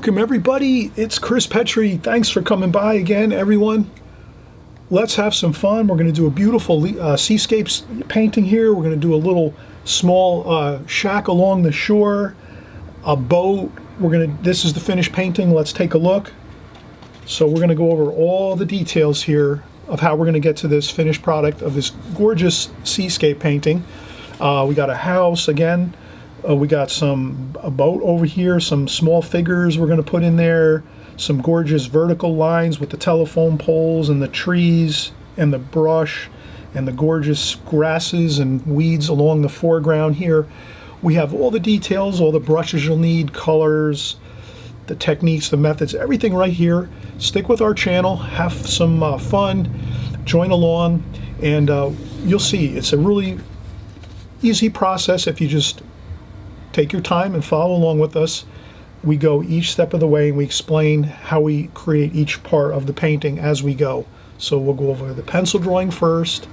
Welcome everybody, it's Chris Petri. Thanks for coming by again, everyone. Let's have some fun. We're going to do a beautiful seascapes painting here. We're going to do a little small shack along the shore, a boat. This is the finished painting. Let's take a look. So we're going to go over all the details here of how we're going to get to this finished product of this gorgeous seascape painting. We got a house again. We got a boat over here, some small figures we're going to put in there, some gorgeous vertical lines with the telephone poles and the trees and the brush and the gorgeous grasses and weeds along the foreground here. We have all the details, all the brushes you'll need, colors, the techniques, the methods, everything right here. Stick with our channel, have some fun, join along, and you'll see it's a really easy process if you just take your time and follow along with us. We go each step of the way and we explain how we create each part of the painting as we go. So we'll go over the pencil drawing first.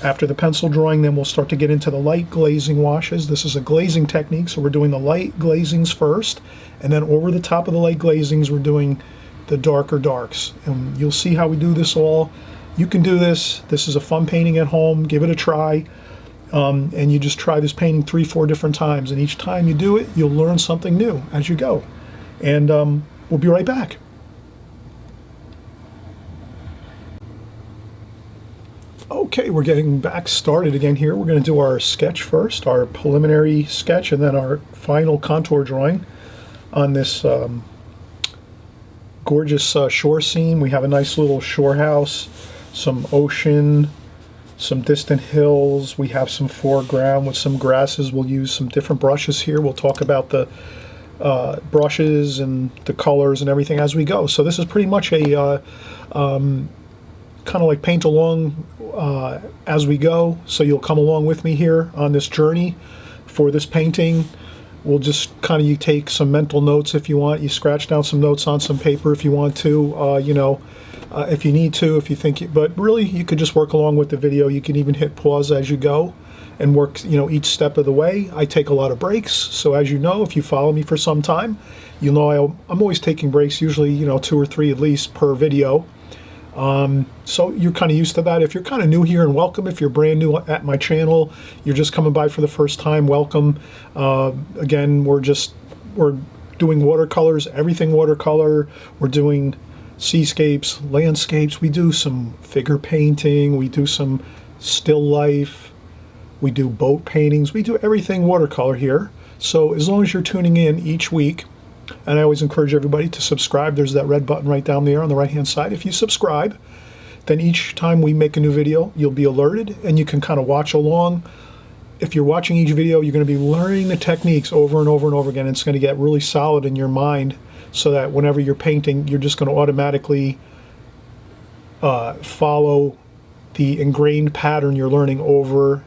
After the pencil drawing, then we'll start to get into the light glazing washes. This is a glazing technique, so we're doing the light glazings first, and then over the top of the light glazings we're doing the darker darks. And you'll see how we do this all. You can do this. This is a fun painting at home. Give it a try. And you just try this painting 3-4 different times, and each time you do it you'll learn something new as you go. And we'll be right back. Okay, we're getting back started again here. We're going to do our sketch first, our preliminary sketch, and then our final contour drawing on this gorgeous shore scene. We have a nice little shore house, some ocean, some distant hills. We have some foreground with some grasses. We'll use some different brushes here. We'll talk about the brushes and the colors and everything as we go. So this is pretty much a kind of like paint along as we go. So you'll come along with me here on this journey for this painting. We'll just kind of, you take some mental notes if you want. You scratch down some notes on some paper if you want to, if you need to, if you think, but really you could just work along with the video. You can even hit pause as you go and work, each step of the way. I take a lot of breaks, so as you know, if you follow me for some time, you'll know I'm always taking breaks, usually 2 or 3 at least per video. So you're kind of used to that. If you're kind of new here, and welcome. If you're brand new at my channel, you're just coming by for the first time, welcome. Again, we're doing watercolors, everything watercolor. We're doing seascapes, landscapes. We do some figure painting. We do some still life. We do boat paintings. We do everything watercolor here. So as long as you're tuning in each week, and I always encourage everybody to subscribe. There's that red button right down there on the right hand side. If you subscribe, then each time we make a new video you'll be alerted and you can kind of watch along. If you're watching each video, you're going to be learning the techniques over and over and over again. It's going to get really solid in your mind, so that whenever you're painting, you're just going to automatically follow the ingrained pattern you're learning over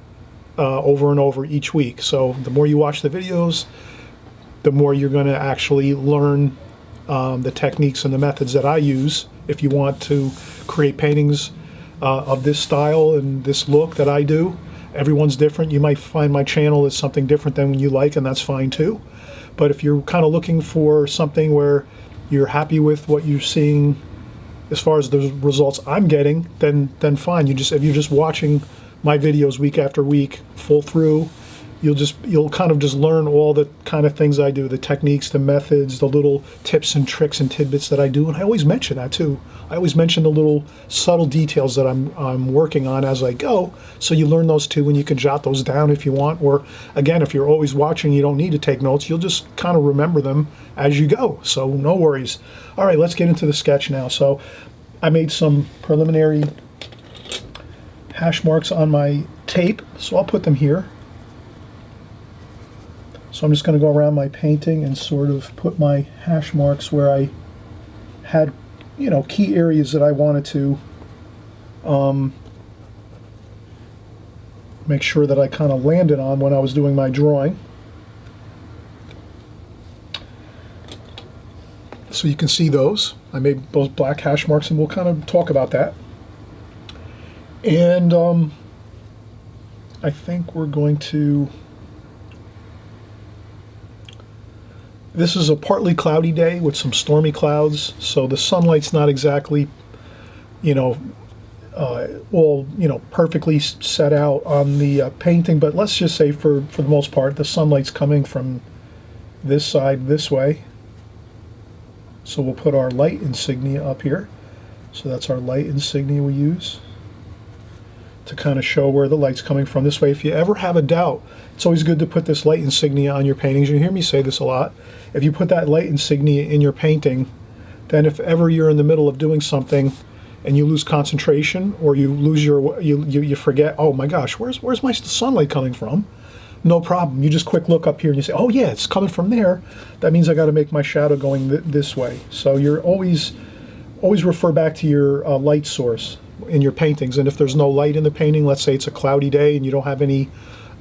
and over each week. So the more you watch the videos, the more you're going to actually learn the techniques and the methods that I use if you want to create paintings of this style and this look that I do. Everyone's different. You might find my channel is something different than you like, and that's fine too. But if you're kind of looking for something where you're happy with what you're seeing as far as the results I'm getting, then fine. If you're just watching my videos week after week, full through, you'll kind of just learn all the kind of things I do, the techniques, the methods, the little tips and tricks and tidbits that I do. And I always mention that too. I always mention the little subtle details that I'm working on as I go. So you learn those too, and you can jot those down if you want. Or again, if you're always watching, you don't need to take notes. You'll just kind of remember them as you go. So no worries. All right, let's get into the sketch now. So I made some preliminary hash marks on my tape. So I'll put them here. So I'm just going to go around my painting and sort of put my hash marks where I had, key areas that I wanted to make sure that I kind of landed on when I was doing my drawing. So you can see those. I made those black hash marks, and we'll kind of talk about that. And I think we're going to This is a partly cloudy day with some stormy clouds, so the sunlight's not exactly, you know, all, you know, perfectly set out on the painting, but let's just say for the most part, the sunlight's coming from this side this way. So we'll put our light insignia up here. So that's our light insignia we use to kind of show where the light's coming from. This way, if you ever have a doubt, it's always good to put this light insignia on your paintings. You hear me say this a lot. If you put that light insignia in your painting, then if ever you're in the middle of doing something and you lose concentration, or you lose you forget, oh my gosh, where's my sunlight coming from? No problem. You just quick look up here and you say, oh yeah, it's coming from there. That means I got to make my shadow going this way. So you're always refer back to your light source in your paintings. And if there's no light in the painting, let's say it's a cloudy day and you don't have any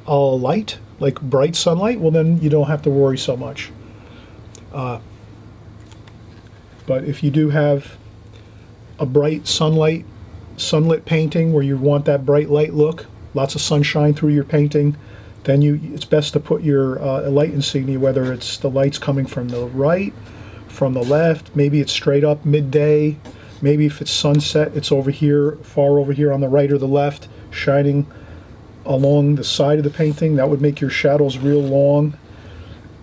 light, like bright sunlight, well then you don't have to worry so much. But if you do have a bright sunlit painting where you want that bright light look, lots of sunshine through your painting, then it's best to put your light insignia, whether it's the lights coming from the right, from the left, maybe it's straight up midday, maybe if it's sunset, it's over here, far over here on the right or the left, shining along the side of the painting. That would make your shadows real long.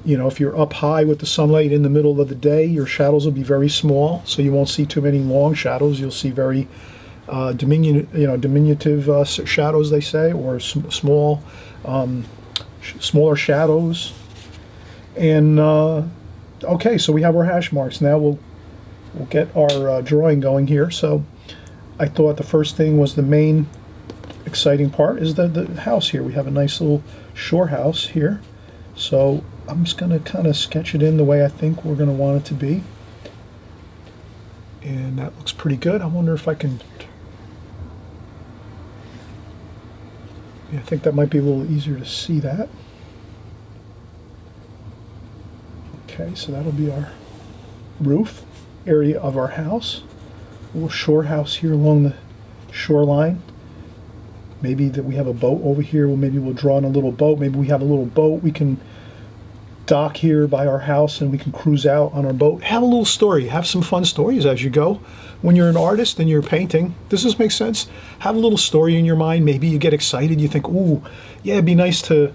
You know, if you're up high with the sunlight in the middle of the day, your shadows will be very small, so you won't see too many long shadows. You'll see very diminutive shadows, they say, or small, smaller shadows. And okay, so we have our hash marks. Now we'll get our drawing going here. So I thought the first thing was the main exciting part is the house here. We have a nice little shore house here. So I'm just going to kind of sketch it in the way I think we're going to want it to be. And that looks pretty good. I wonder if I can... Yeah, I think that might be a little easier to see that. Okay, so that'll be our roof area of our house. A little shore house here along the shoreline. Maybe that we have a boat over here. Well, maybe we'll draw in a little boat. Maybe we have a little boat. We can dock here by our house and we can cruise out on our boat. Have a little story. Have some fun stories as you go. When you're an artist and you're painting, does this make sense? Have a little story in your mind. Maybe you get excited. You think, ooh, yeah, it'd be nice to,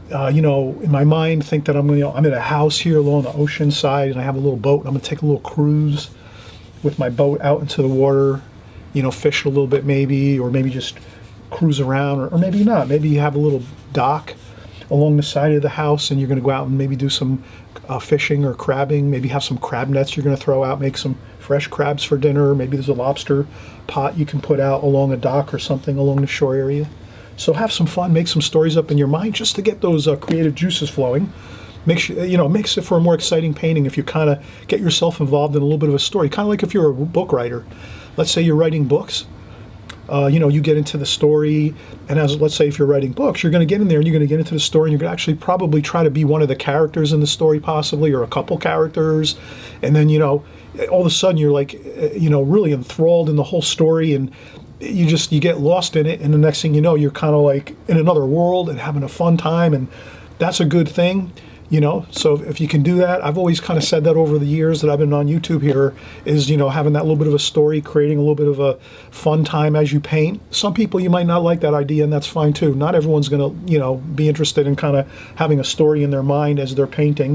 in my mind, think that I'm at a house here along the ocean side and I have a little boat. And I'm going to take a little cruise with my boat out into the water, fish a little bit maybe, or maybe just cruise around, or maybe not. Maybe you have a little dock along the side of the house and you're going to go out and maybe do some fishing or crabbing, maybe have some crab nets you're going to throw out, make some fresh crabs for dinner, maybe there's a lobster pot you can put out along a dock or something along the shore area. So have some fun, make some stories up in your mind just to get those creative juices flowing. Makes it for a more exciting painting if you kind of get yourself involved in a little bit of a story, kind of like if you're a book writer. Let's say you're writing books. You get into the story, and let's say if you're writing books, you're going to get in there and you're going to get into the story and you're going to actually probably try to be one of the characters in the story possibly, or a couple characters, and then, all of a sudden you're like, really enthralled in the whole story, and you get lost in it, and the next thing you know, you're kind of like in another world and having a fun time, and that's a good thing. So if you can do that, I've always kind of said that over the years that I've been on YouTube here, is, having that little bit of a story, creating a little bit of a fun time as you paint. Some people, you might not like that idea, and that's fine too. Not everyone's going to, be interested in kind of having a story in their mind as they're painting.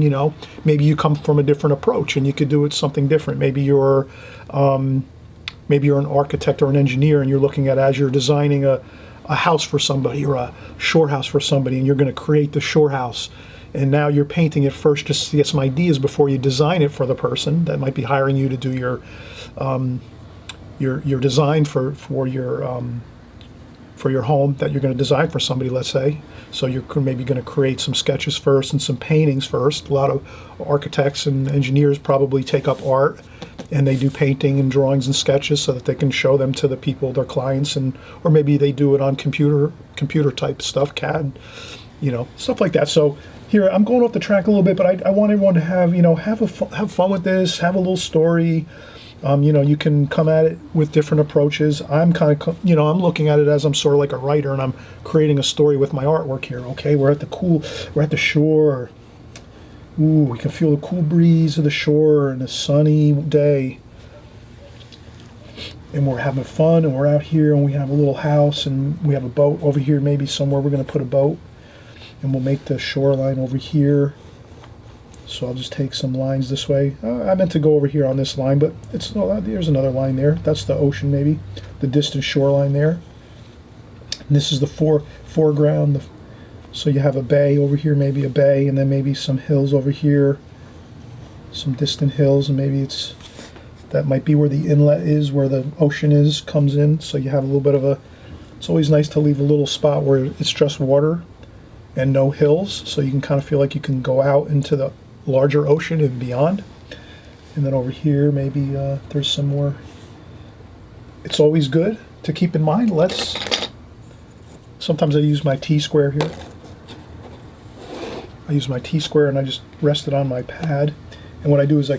Maybe you come from a different approach and you could do it something different. Maybe you're an architect or an engineer and you're looking at, as you're designing a house for somebody or a shore house for somebody, and you're going to create the shore house. And now you're painting it first just to get some ideas before you design it for the person that might be hiring you to do your design for your home that you're going to design for somebody, let's say. So you're maybe going to create some sketches first and some paintings first. A lot of architects and engineers probably take up art and they do painting and drawings and sketches so that they can show them to the people, their clients, or maybe they do it on computer type stuff, CAD, stuff like that. So here, I'm going off the track a little bit, but I want everyone to have fun with this, have a little story. You can come at it with different approaches. I'm kind of, I'm looking at it as I'm sort of like a writer, and I'm creating a story with my artwork here. Okay, we're at the shore. Ooh, we can feel the cool breeze of the shore and a sunny day. And we're having fun, and we're out here, and we have a little house, and we have a boat over here, maybe somewhere we're going to put a boat. And we'll make the shoreline over here. So I'll just take some lines this way. I meant to go over here on this line, but it's no, there's another line there. That's the ocean, maybe. The distant shoreline there. And this is the foreground. So you have a bay over here, maybe a bay, and then maybe some hills over here. Some distant hills, and maybe that might be where the inlet is, where the ocean comes in. So you have a little bit of it's always nice to leave a little spot where it's just water and no hills, so you can kind of feel like you can go out into the larger ocean and beyond. And then over here, maybe there's some more. It's always good to keep in mind. Sometimes I use my T-square here. I use my T-square and I just rest it on my pad. And what I do is I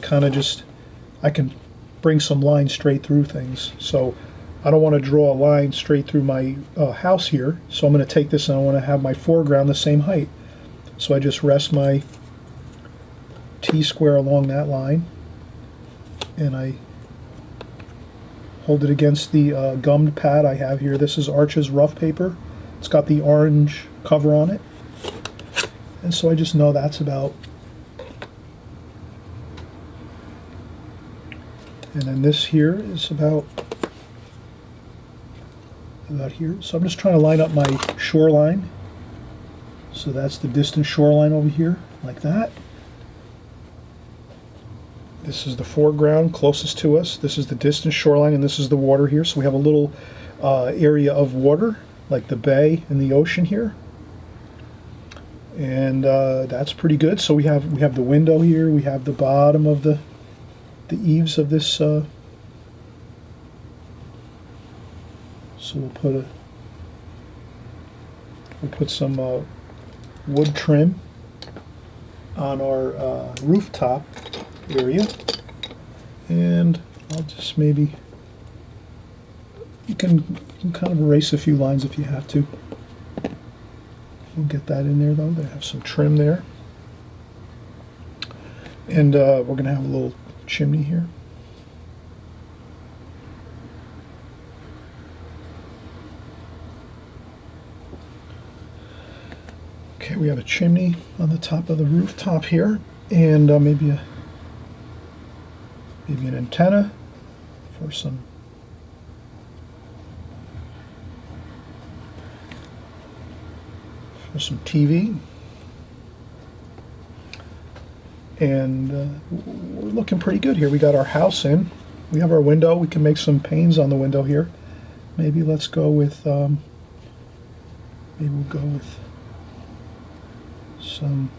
can bring some lines straight through things. So I don't want to draw a line straight through my house here. So I'm going to take this and I want to have my foreground the same height. So I just rest my T-square along that line, and I hold it against the gummed pad I have here. This is Arches rough paper. It's got the orange cover on it. And so I just know that's about. And then this here is about here. So I'm just trying to line up my shoreline. So that's the distant shoreline over here, like that. This is the foreground closest to us. This is the distant shoreline, and this is the water here. So we have a little area of water, like the bay and the ocean here. And that's pretty good. So we have the window here. We have the bottom of the eaves of this. So we'll put some wood trim on our rooftop area, and I'll just maybe you can kind of erase a few lines if you have to. We'll get that in there though. They have some trim there, and we're going to have a little chimney here. Okay, we have a chimney on the top of the rooftop here, and maybe an antenna for some TV. And we're looking pretty good here. We got our house in. We have our window. We can make some panes on the window here. Maybe let's go with maybe we'll go with some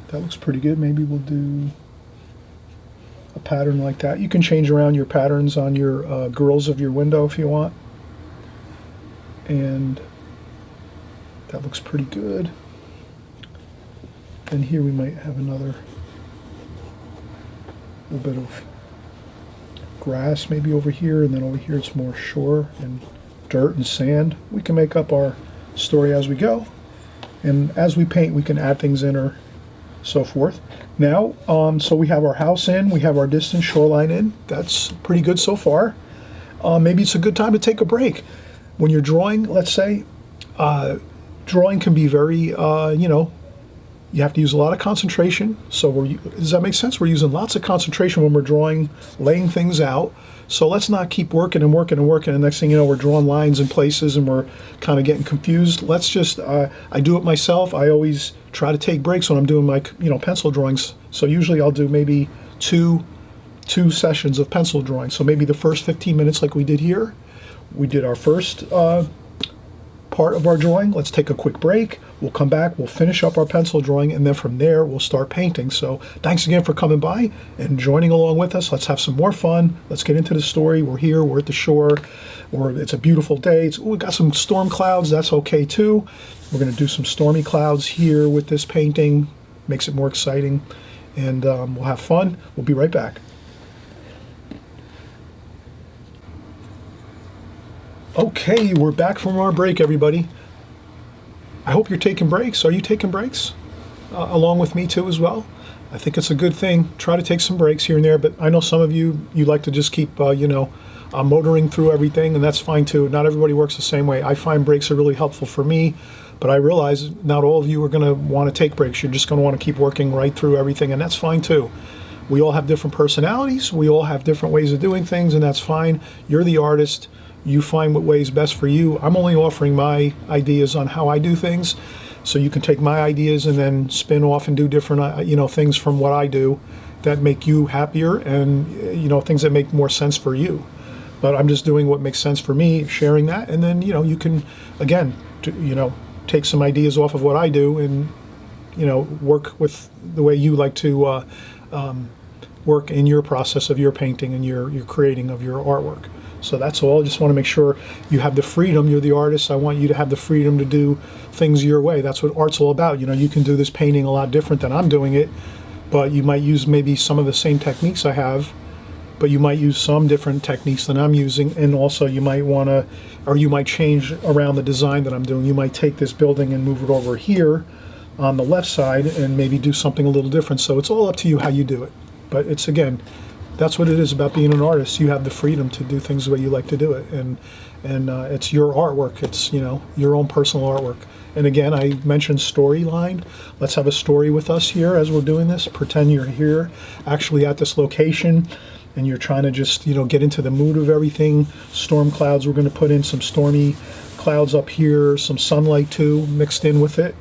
that looks pretty good. Maybe we'll do a pattern like that. You can change around your patterns on your grills of your window if you want. And that looks pretty good. And here we might have another little bit of grass maybe over here, and then over here it's more shore and dirt and sand. We can make up our story as we go, and as we paint we can add things in or so forth. Now so we have our house in, we have our distant shoreline in. That's pretty good so far. Maybe it's a good time to take a break. When you're drawing, let's say, drawing can be very you have to use a lot of concentration. So does that make sense? We're using lots of concentration when we're drawing, laying things out. So let's not keep working and working and working, and next thing you know, we're drawing lines in places and we're kind of getting confused. Let's just, I do it myself. I always try to take breaks when I'm doing my, pencil drawings. So usually I'll do maybe two sessions of pencil drawing. So maybe the first 15 minutes like we did here, we did our first part of our drawing. Let's take a quick break. We'll come back, we'll finish up our pencil drawing, and then from there we'll start painting. So thanks again for coming by and joining along with us. Let's have some more fun. Let's get into the story. We're here, we're at the shore, it's a beautiful day. We've got some storm clouds, that's okay too. We're going to do some stormy clouds here with this painting. Makes it more exciting, and we'll have fun. We'll be right back. Okay, we're back from our break, everybody. I hope you're taking breaks. Are you taking breaks? Along with me too as well. I think it's a good thing. Try to take some breaks here and there, but I know some of you like to just keep, motoring through everything, and that's fine too. Not everybody works the same way. I find breaks are really helpful for me, but I realize not all of you are going to want to take breaks. You're just going to want to keep working right through everything, and that's fine too. We all have different personalities. We all have different ways of doing things, and that's fine. You're the artist. You find what way is best for you. I'm only offering my ideas on how I do things, so you can take my ideas and then spin off and do different, things from what I do that make you happier, and things that make more sense for you. But I'm just doing what makes sense for me, sharing that, and then you can, again, take some ideas off of what I do, and work with the way you like to work in your process of your painting and your creating of your artwork. So that's all. I just want to make sure you have the freedom. You're the artist. I want you to have the freedom to do things your way. That's what art's all about. You can do this painting a lot different than I'm doing it, but you might use maybe some of the same techniques I have, but you might use some different techniques than I'm using, and also you might want to, or you might change around the design that I'm doing. You might take this building and move it over here on the left side and maybe do something a little different. So it's all up to you how you do it. But it's, again, that's what it is about being an artist. You have the freedom to do things the way you like to do it, and it's your artwork. It's your own personal artwork. And again, I mentioned storyline. Let's have a story with us here as we're doing this. Pretend you're here, actually at this location, and you're trying to just get into the mood of everything. Storm clouds. We're going to put in some stormy clouds up here, some sunlight too mixed in with it,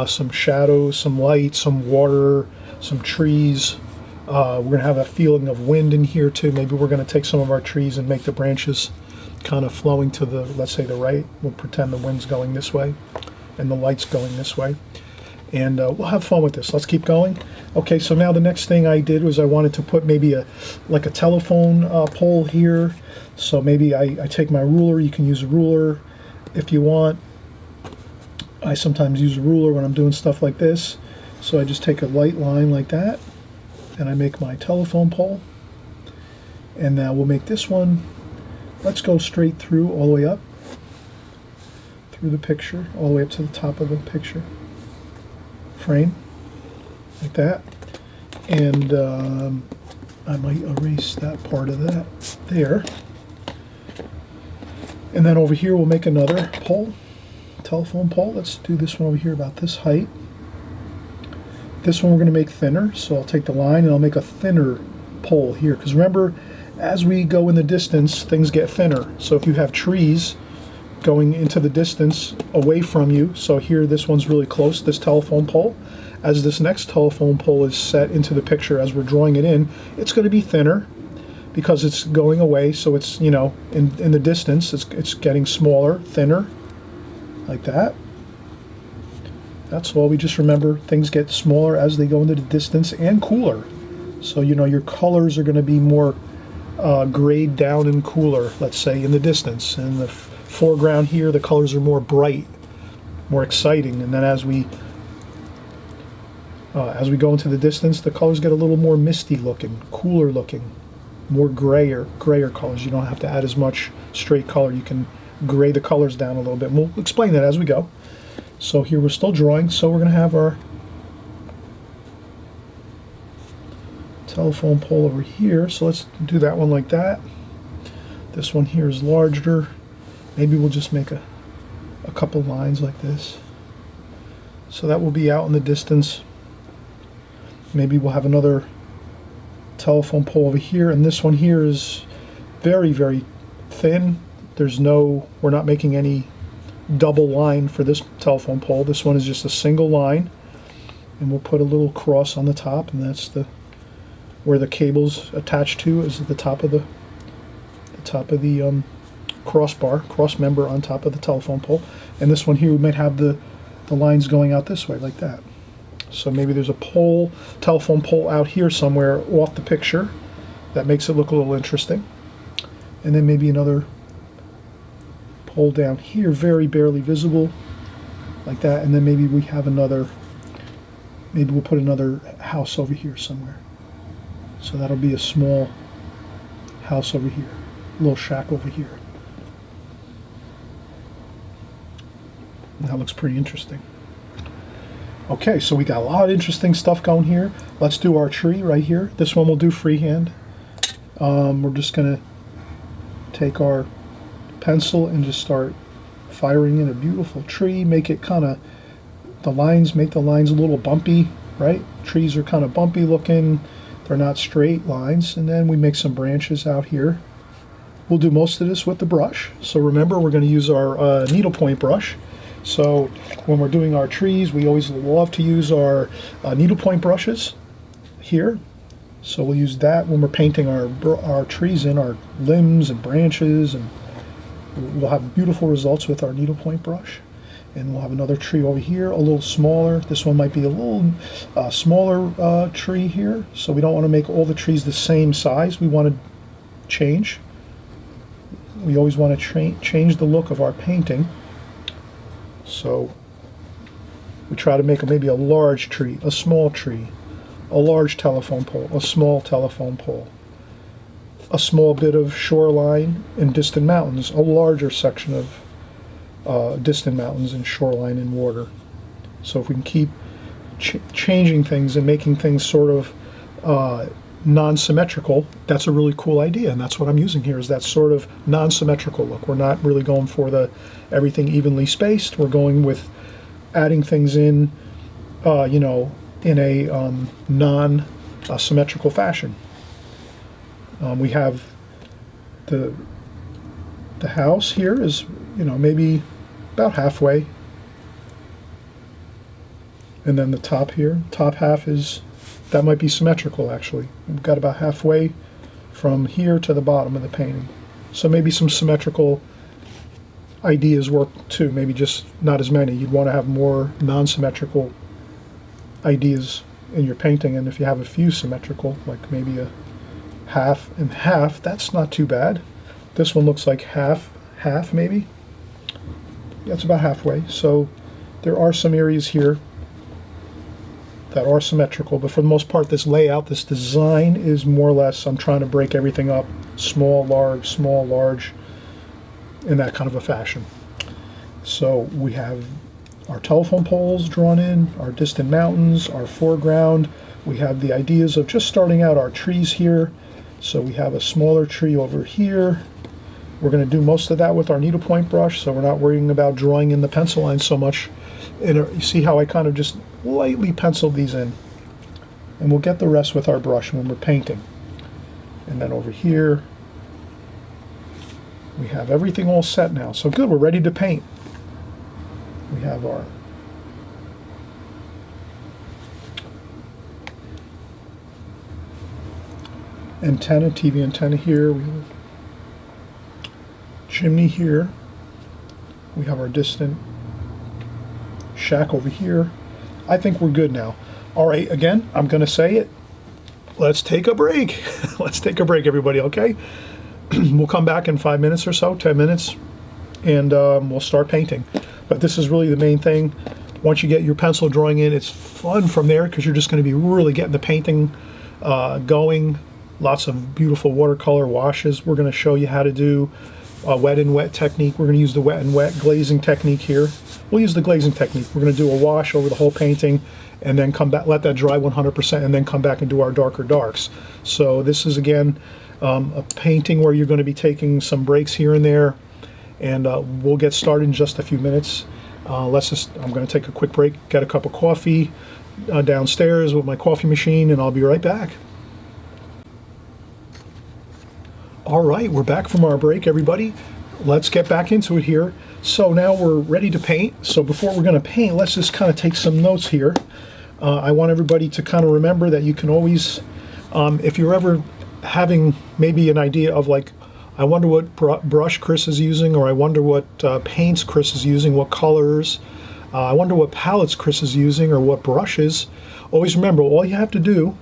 some shadows, some light, some water, some trees. We're going to have a feeling of wind in here too. Maybe we're going to take some of our trees and make the branches kind of flowing to the, let's say, the right. We'll pretend the wind's going this way and the light's going this way. And we'll have fun with this. Let's keep going. Okay, so now the next thing I did was I wanted to put maybe a telephone pole here. So maybe I take my ruler. You can use a ruler if you want. I sometimes use a ruler when I'm doing stuff like this. So I just take a light line like that, and I make my telephone pole. And now we'll make this one. Let's go straight through all the way up through the picture, all the way up to the top of the picture frame, like that. And I might erase that part of that there. And then over here we'll make another pole, telephone pole. Let's do this one over here about this height. This one we're going to make thinner, so I'll take the line and I'll make a thinner pole here, because remember, as we go in the distance, things get thinner. So if you have trees going into the distance away from you, so here this one's really close, this telephone pole, as this next telephone pole is set into the picture as we're drawing it in, it's going to be thinner because it's going away. So it's in the distance it's getting smaller, thinner, like that. That's all. We just remember things get smaller as they go into the distance, and cooler. So your colors are going to be more grayed down and cooler, let's say, in the distance. In the foreground here, the colors are more bright, more exciting. And then as we go into the distance, the colors get a little more misty looking, cooler looking, more grayer colors. You don't have to add as much straight color. You can gray the colors down a little bit. And we'll explain that as we go. So here we're still drawing, so we're going to have our telephone pole over here. So let's do that one like that. This one here is larger. Maybe we'll just make a couple lines like this. So that will be out in the distance. Maybe we'll have another telephone pole over here, and this one here is very, very thin. We're not making any double line for this telephone pole. This one is just a single line, and we'll put a little cross on the top, and that's where the cable's attached to, is at the top of the cross member on top of the telephone pole. And this one here, we might have the lines going out this way like that. So maybe there's a telephone pole out here somewhere off the picture that makes it look a little interesting. And then maybe another pole down here, very barely visible, like that. And then maybe we have maybe we'll put another house over here somewhere. So that'll be a small house over here, a little shack over here. That looks pretty interesting. Okay, so we got a lot of interesting stuff going here. Let's do our tree right here. This one we'll do freehand. We're just gonna take our pencil and just start firing in a beautiful tree. Make it kind of, make the lines a little bumpy, right? Trees are kind of bumpy looking. They're not straight lines. And then we make some branches out here. We'll do most of this with the brush. So remember, we're going to use our needlepoint brush. So when we're doing our trees, we always love to use our needlepoint brushes here. So we'll use that when we're painting our trees in, our limbs and branches, and we'll have beautiful results with our needlepoint brush. And we'll have another tree over here, a little smaller. This one might be a little smaller tree here. So we don't want to make all the trees the same size. We want to change. We always want to change the look of our painting. So we try to make maybe a large tree, a small tree, a large telephone pole, a small telephone pole, a small bit of shoreline and distant mountains, a larger section of distant mountains and shoreline and water. So if we can keep changing things and making things sort of non-symmetrical, that's a really cool idea, and that's what I'm using here, is that sort of non-symmetrical look. We're not really going for the everything evenly spaced. We're going with adding things in, you know, in a non-symmetrical fashion. We have the house here is, you know, maybe about halfway, and then the top here, top half is, that might be symmetrical actually. We've got about halfway from here to the bottom of the painting. So maybe some symmetrical ideas work too, maybe just not as many. You'd want to have more non-symmetrical ideas in your painting, and if you have a few symmetrical, like maybe a half and half, that's not too bad. This one looks like half maybe. That's about halfway. So there are some areas here that are symmetrical, but for the most part, this layout, this design is more or less, I'm trying to break everything up, small, large, in that kind of a fashion. So we have our telephone poles drawn in, our distant mountains, our foreground. We have the ideas of just starting out our trees here. So we have a smaller tree over here. We're going to do most of that with our needlepoint brush, so we're not worrying about drawing in the pencil lines so much. And you see how I kind of just lightly penciled these in, and we'll get the rest with our brush when we're painting. And then over here we have everything all set now, so good, we're ready to paint. We have our antenna, TV antenna here, we have chimney here, we have our distant shack over here. I think we're good now. All right, again, I'm going to say it. Let's take a break. Let's take a break, everybody, okay? We'll come back in 5 minutes or so, 10 minutes, and we'll start painting. But this is really the main thing. Once you get your pencil drawing in, it's fun from there because you're just going to be really getting the painting going. Lots of beautiful watercolor washes. We're going to show you how to do a wet and wet technique. We're going to use the wet and wet glazing technique here. We'll use the glazing technique. We're going to do a wash over the whole painting and then come back, let that dry 100%, and then come back and do our darker darks. So this is, again, a painting where you're going to be taking some breaks here and there, and we'll get started in just a few minutes. I'm going to take a quick break, get a cup of coffee downstairs with my coffee machine, and I'll be right back. All right, we're back from our break, everybody. Let's get back into it here. So now we're ready to paint. So before we're going to paint, let's just kind of take some notes here. I want everybody to kind of remember that you can always, if you're ever having maybe an idea of like, I wonder what brush Chris is using, or I wonder what paints Chris is using, what colors, I wonder what palettes Chris is using, or what brushes. Always remember, all you have to do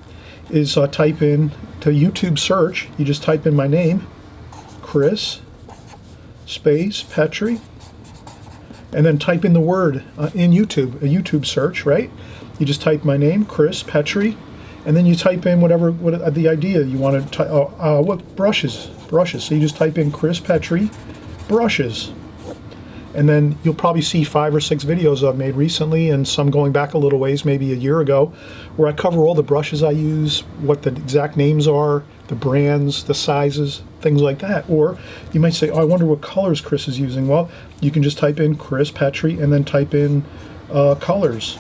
is type in to YouTube search. You just type in my name, Chris, space, Petri, and then type in the word in YouTube, a YouTube search, right? You just type my name, Chris Petri, and then you type in what the idea you want to, what brushes. So you just type in Chris Petri, brushes. And And then you'll probably see 5 or 6 videos I've made recently, and some going back a little ways, maybe a year ago, where I cover all the brushes I use, what the exact names are, the brands, the sizes, things like that. Or you might say, oh, I wonder what colors Chris is using. Well, you can just type in Chris Petri and then type in colors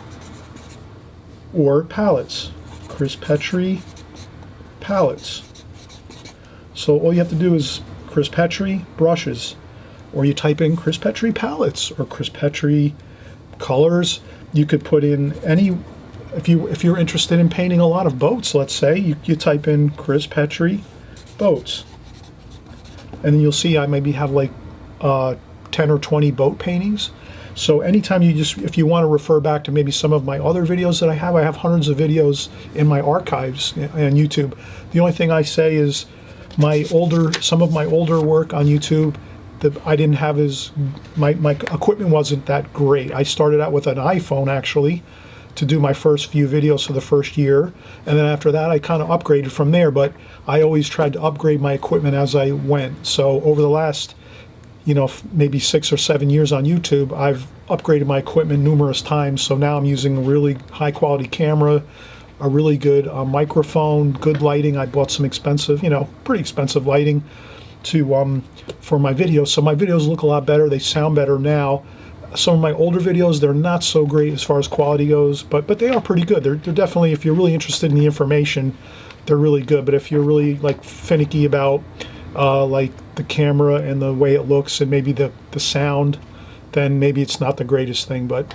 or palettes. Chris Petri palettes. So all you have to do is Chris Petri brushes, or you type in Chris Petri palettes or Chris Petri colors. You could put in any, if you're interested in painting a lot of boats, let's say, you type in Chris Petri boats. And then you'll see I maybe have like 10 or 20 boat paintings. So anytime if you want to refer back to maybe some of my other videos that I have hundreds of videos in my archives on YouTube. The only thing I say is some of my older work on YouTube, I didn't have my equipment wasn't that great. I started out with an iPhone actually to do my first few videos for the first year, and then after that I kind of upgraded from there, but I always tried to upgrade my equipment as I went. So over the last maybe 6 or 7 years on YouTube, I've upgraded my equipment numerous times. So now I'm using a really high quality camera, a really good microphone, good lighting. I bought some expensive, pretty expensive lighting for my videos. So my videos look a lot better. They sound better now. Some of my older videos, they're not so great as far as quality goes, but they are pretty good. They're definitely, if you're really interested in the information, they're really good. But if you're really like finicky about like the camera and the way it looks and maybe the sound, then maybe it's not the greatest thing. But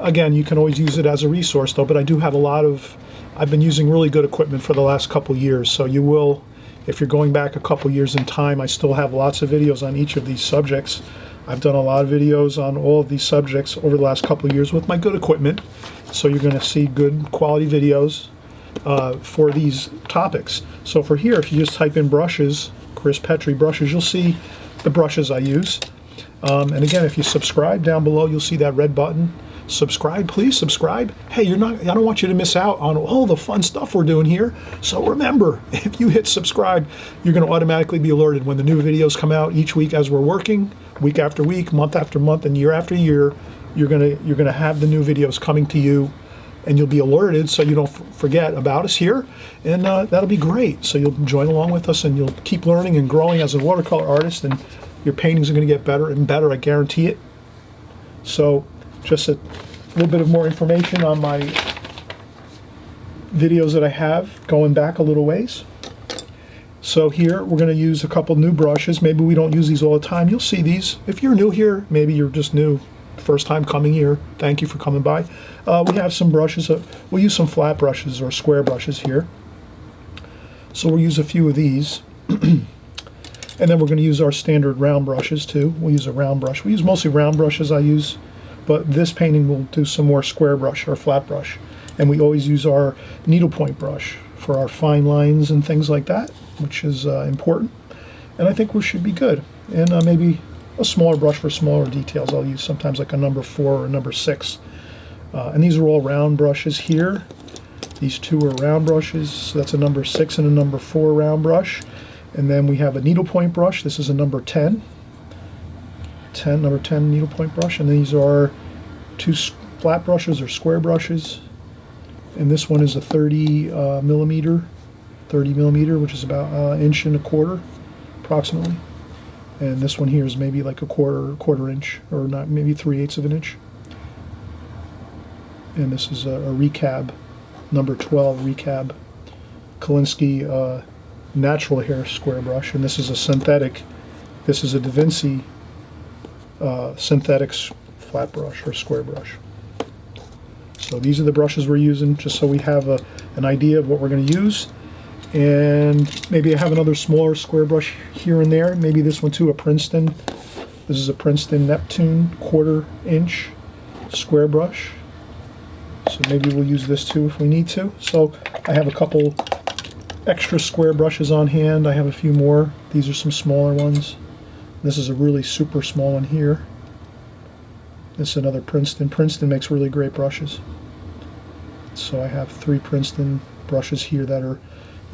again, you can always use it as a resource though. But I do have I've been using really good equipment for the last couple years. So you will, if you're going back a couple years in time, I still have lots of videos on each of these subjects. I've done a lot of videos on all of these subjects over the last couple of years with my good equipment. So you're going to see good quality videos for these topics. So for here, if you just type in brushes, Chris Petri brushes, you'll see the brushes I use. And again, if you subscribe down below, you'll see that red button. Subscribe, please subscribe. Hey, I don't want you to miss out on all the fun stuff we're doing here. So remember, if you hit subscribe, you're going to automatically be alerted when the new videos come out each week as we're working, week after week, month after month, and year after year. You're gonna have the new videos coming to you, and you'll be alerted so you don't forget about us here, and that'll be great. So you'll join along with us, and you'll keep learning and growing as a watercolor artist, and your paintings are going to get better and better, I guarantee it. So just a little bit of more information on my videos that I have going back a little ways. So here we're going to use a couple new brushes. Maybe we don't use these all the time. You'll see these. If you're new here, maybe you're just new, first time coming here, thank you for coming by. We have some brushes. We'll use some flat brushes or square brushes here. So we'll use a few of these. And then we're going to use our standard round brushes too. We'll use a round brush. We use mostly round brushes I use, but this painting we'll do some more square brush or flat brush. And we always use our needlepoint brush for our fine lines and things like that, which is important. And I think we should be good. And maybe a smaller brush for smaller details. I'll use sometimes like a number 4 or a number 6. And these are all round brushes here. These two are round brushes. So that's a number 6 and a number 4 round brush. And then we have a needlepoint brush. This is a number 10. Number 10 needlepoint brush. And these are 2 flat brushes or square brushes. And this one is a 30 millimeter, which is about an inch and a quarter, approximately. And this one here is maybe like a quarter inch, or not, maybe 3/8 of an inch. And this is a recab, number 12 recab, Kolinsky natural hair square brush. And this is a synthetic. This is a Da Vinci synthetic flat brush or square brush. So these are the brushes we're using, just so we have an idea of what we're going to use. And maybe I have another smaller square brush here and there. Maybe this one too, a Princeton. This is a Princeton Neptune 1/4 inch square brush. So maybe we'll use this too if we need to. So I have a couple extra square brushes on hand. I have a few more. These are some smaller ones. This is a really super small one here. This is another Princeton. Princeton makes really great brushes. So I have 3 Princeton brushes here that are,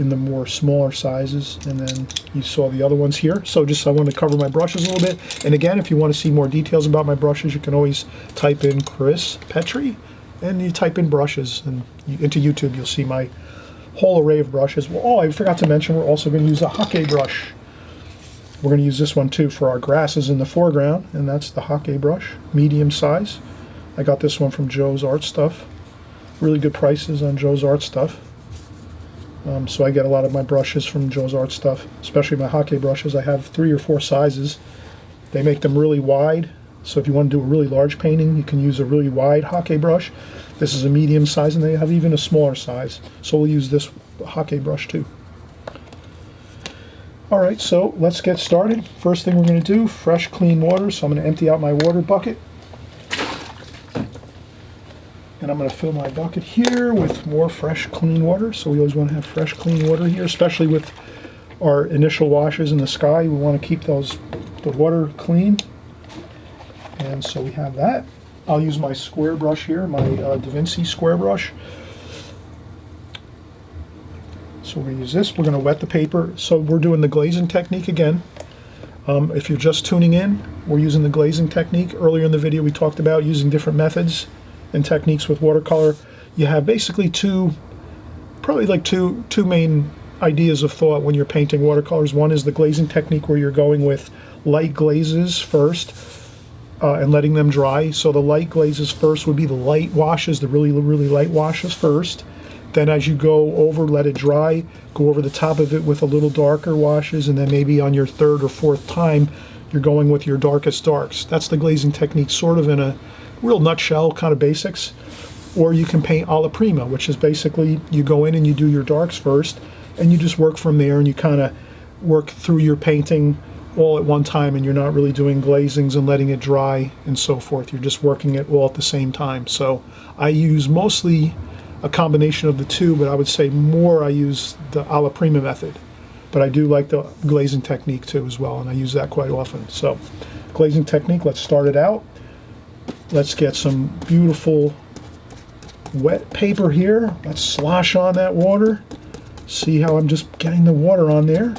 in the more smaller sizes, and then you saw the other ones here. So just I want to cover my brushes a little bit. And again, if you want to see more details about my brushes, you can always type in Chris Petri, and you type in brushes, and into YouTube you'll see my whole array of brushes. Well, oh, I forgot to mention we're also going to use a Hake brush. We're going to use this one too for our grasses in the foreground, and that's the Hake brush, medium size. I got this one from Joe's Art Stuff. Really good prices on Joe's Art Stuff. So I get a lot of my brushes from Joe's Art Stuff, especially my Hake brushes. I have 3 or 4 sizes. They make them really wide, so if you want to do a really large painting, you can use a really wide Hake brush. This is a medium size, and they have even a smaller size. So we'll use this Hake brush too. Alright, so let's get started. First thing we're going to do, fresh clean water. So I'm going to empty out my water bucket. And I'm going to fill my bucket here with more fresh clean water. So we always want to have fresh clean water here, especially with our initial washes in the sky. We want to keep the water clean. And so we have that. I'll use my square brush here, my Da Vinci square brush. So we're going to use this. We're going to wet the paper. So we're doing the glazing technique again. If you're just tuning in, we're using the glazing technique. Earlier in the video we talked about using different methods and techniques with watercolor. You have basically two main ideas of thought when you're painting watercolors. One is the glazing technique, where you're going with light glazes first and letting them dry. So the light glazes first would be the light washes, the really light washes first. Then as you go over, let it dry, go over the top of it with a little darker washes, and then maybe on your 3rd or 4th time you're going with your darkest darks. That's the glazing technique, sort of in a real nutshell, kind of basics. Or you can paint alla prima, which is basically you go in and you do your darks first, and you just work from there, and you kind of work through your painting all at one time, and you're not really doing glazings and letting it dry and so forth. You're just working it all at the same time. So I use mostly a combination of the two, but I would say more I use the alla prima method. But I do like the glazing technique too as well, and I use that quite often. So glazing technique, let's start it out. Let's get some beautiful wet paper here. Let's slosh on that water. See how I'm just getting the water on there.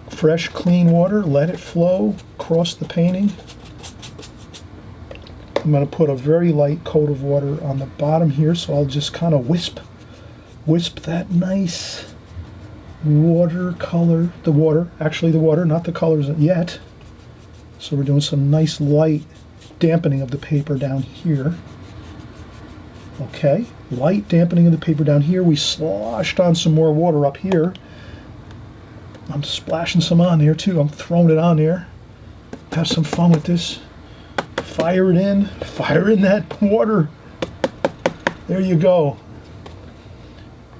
Fresh, clean water. Let it flow across the painting. I'm going to put a very light coat of water on the bottom here, so I'll just kind of wisp that nice watercolor, the water, not the colors yet. So we're doing some nice light dampening of the paper down here. Okay, light dampening of the paper down here. We sloshed on some more water up here. I'm splashing some on there too. I'm throwing it on there. Have some fun with this. Fire in that water. There you go.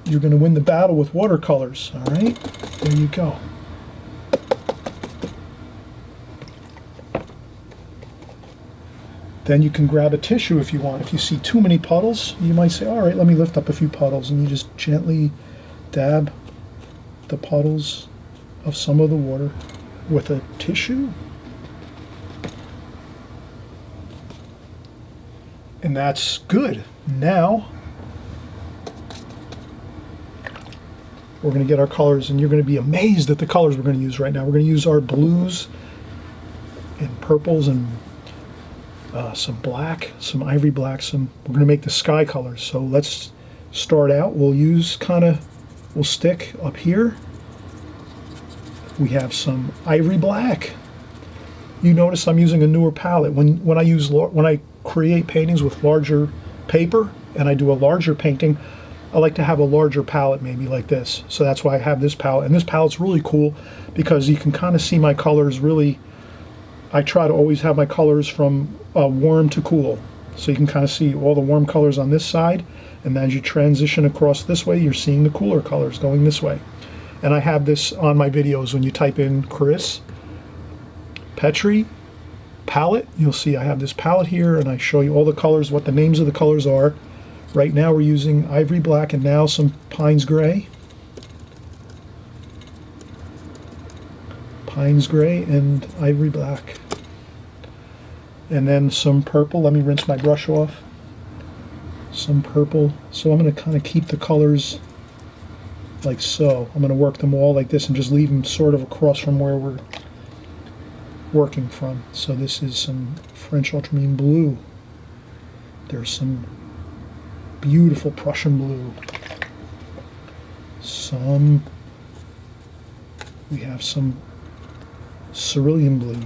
You're going to win the battle with watercolors, all right? There you go. Then you can grab a tissue if you want. If you see too many puddles, you might say, all right, let me lift up a few puddles, and you just gently dab the puddles of some of the water with a tissue. And that's good. Now we're going to get our colors, and you're going to be amazed at the colors we're going to use right now. We're going to use our blues and purples and some black, some ivory black, we're going to make the sky colors. So let's start out. We'll stick up here. We have some ivory black. You notice I'm using a newer palette. When I create paintings with larger paper and I do a larger painting, I like to have a larger palette, maybe like this. So that's why I have this palette. And this palette's really cool because you can kind of see my colors really. I try to always have my colors from warm to cool. So you can kind of see all the warm colors on this side, and as you transition across this way, you're seeing the cooler colors going this way. And I have this on my videos. When you type in Chris Petri palette, you'll see I have this palette here, and I show you all the colors, what the names of the colors are. Right now we're using ivory black and now some Pines Gray. Pines Gray and ivory black. And then some purple. Let me rinse my brush off. Some purple. So I'm going to kind of keep the colors like so. I'm going to work them all like this and just leave them sort of across from where we're working from. So this is some French ultramarine blue. There's some beautiful Prussian blue. We have some cerulean blue.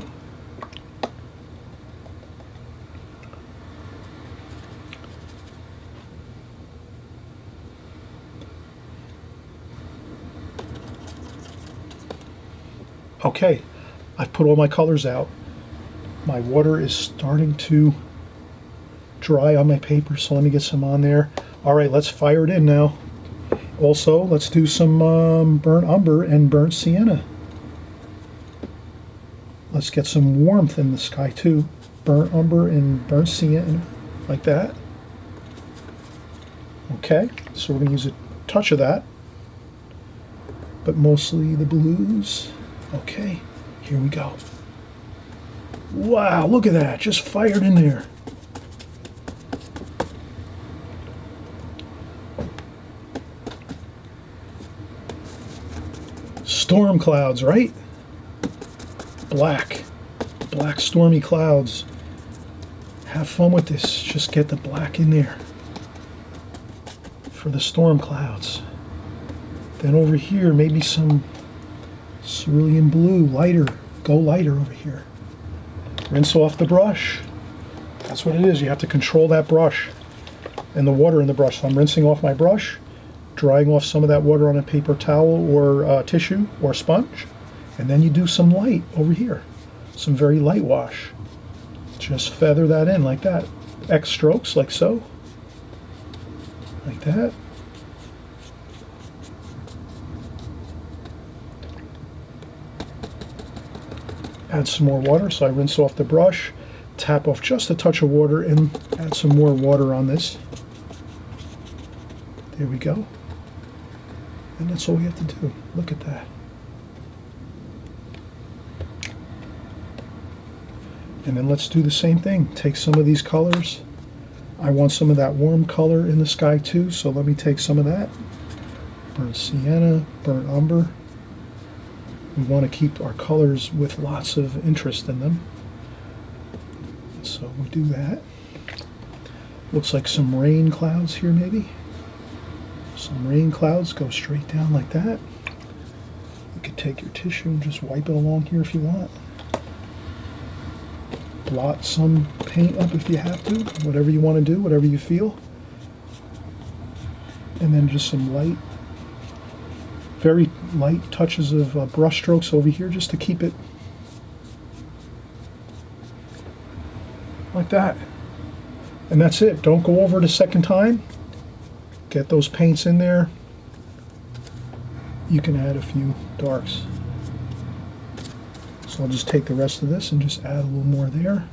Okay, I've put all my colors out. My water is starting to dry on my paper, so let me get some on there. All right, let's fire it in now. Also, let's do some burnt umber and burnt sienna. Let's get some warmth in the sky too. Burnt umber and burnt sienna, like that. Okay, so we're going to use a touch of that, but mostly the blues. Okay, here we go. Wow, look at that, just fired in there. Storm clouds, right? Black stormy clouds. Have fun with this, just get the black in there for the storm clouds. Then over here, maybe some cerulean blue, lighter, go lighter over here. Rinse off the brush. That's what it is, you have to control that brush and the water in the brush. So I'm rinsing off my brush, drying off some of that water on a paper towel or tissue or sponge, and then you do some light over here, some very light wash. Just feather that in like that. X strokes like so, like that. Add some more water, so I rinse off the brush, tap off just a touch of water, and add some more water on this. There we go. And that's all we have to do. Look at that. And then let's do the same thing. Take some of these colors. I want some of that warm color in the sky too, so let me take some of that. Burnt sienna, burnt umber. We want to keep our colors with lots of interest in them. So we do that. Looks like some rain clouds here maybe. Some rain clouds go straight down like that. You could take your tissue and just wipe it along here if you want. Blot some paint up if you have to, whatever you want to do, whatever you feel. And then just some light, very light touches of brush strokes over here just to keep it like that. And that's it. Don't go over it a second time. Get those paints in there. You can add a few darks. So I'll just take the rest of this and just add a little more there.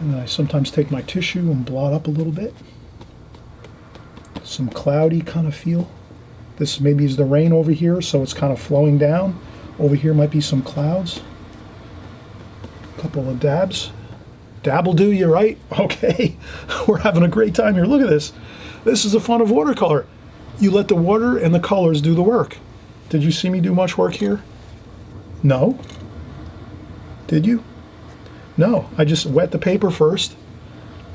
And then I sometimes take my tissue and blot up a little bit. Some cloudy kind of feel. This maybe is the rain over here, so it's kind of flowing down. Over here might be some clouds. A couple of dabs. Dab will do you, right? Okay, we're having a great time here. Look at this. This is the fun of watercolor. You let the water and the colors do the work. Did you see me do much work here? No? Did you? No, I just wet the paper first,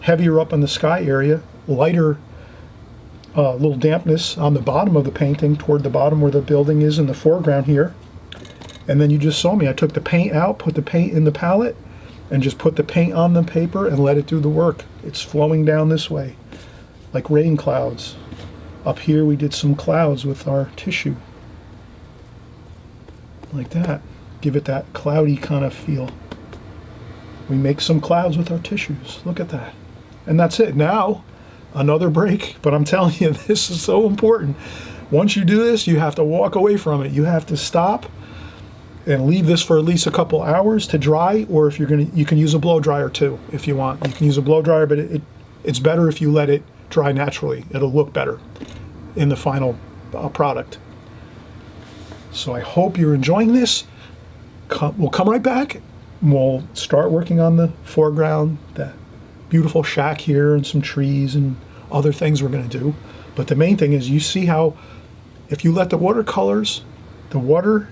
heavier up on the sky area, lighter little dampness on the bottom of the painting, toward the bottom where the building is in the foreground here. And then you just saw me. I took the paint out, put the paint in the palette, and just put the paint on the paper and let it do the work. It's flowing down this way, like rain clouds. Up here we did some clouds with our tissue. Like that. Give it that cloudy kind of feel. We make some clouds with our tissues. Look at that. And that's it. Now, another break, but I'm telling you, this is so important. Once you do this, you have to walk away from it. You have to stop and leave this for at least a couple hours to dry, or if you're gonna, you can use a blow dryer too if you want. You can use a blow dryer, but it's better if you let it dry naturally. It'll look better in the final product. So I hope you're enjoying this. We'll come right back. We'll start working on the foreground, that beautiful shack here and some trees and other things we're going to do. But the main thing is, you see how if you let the watercolors, the water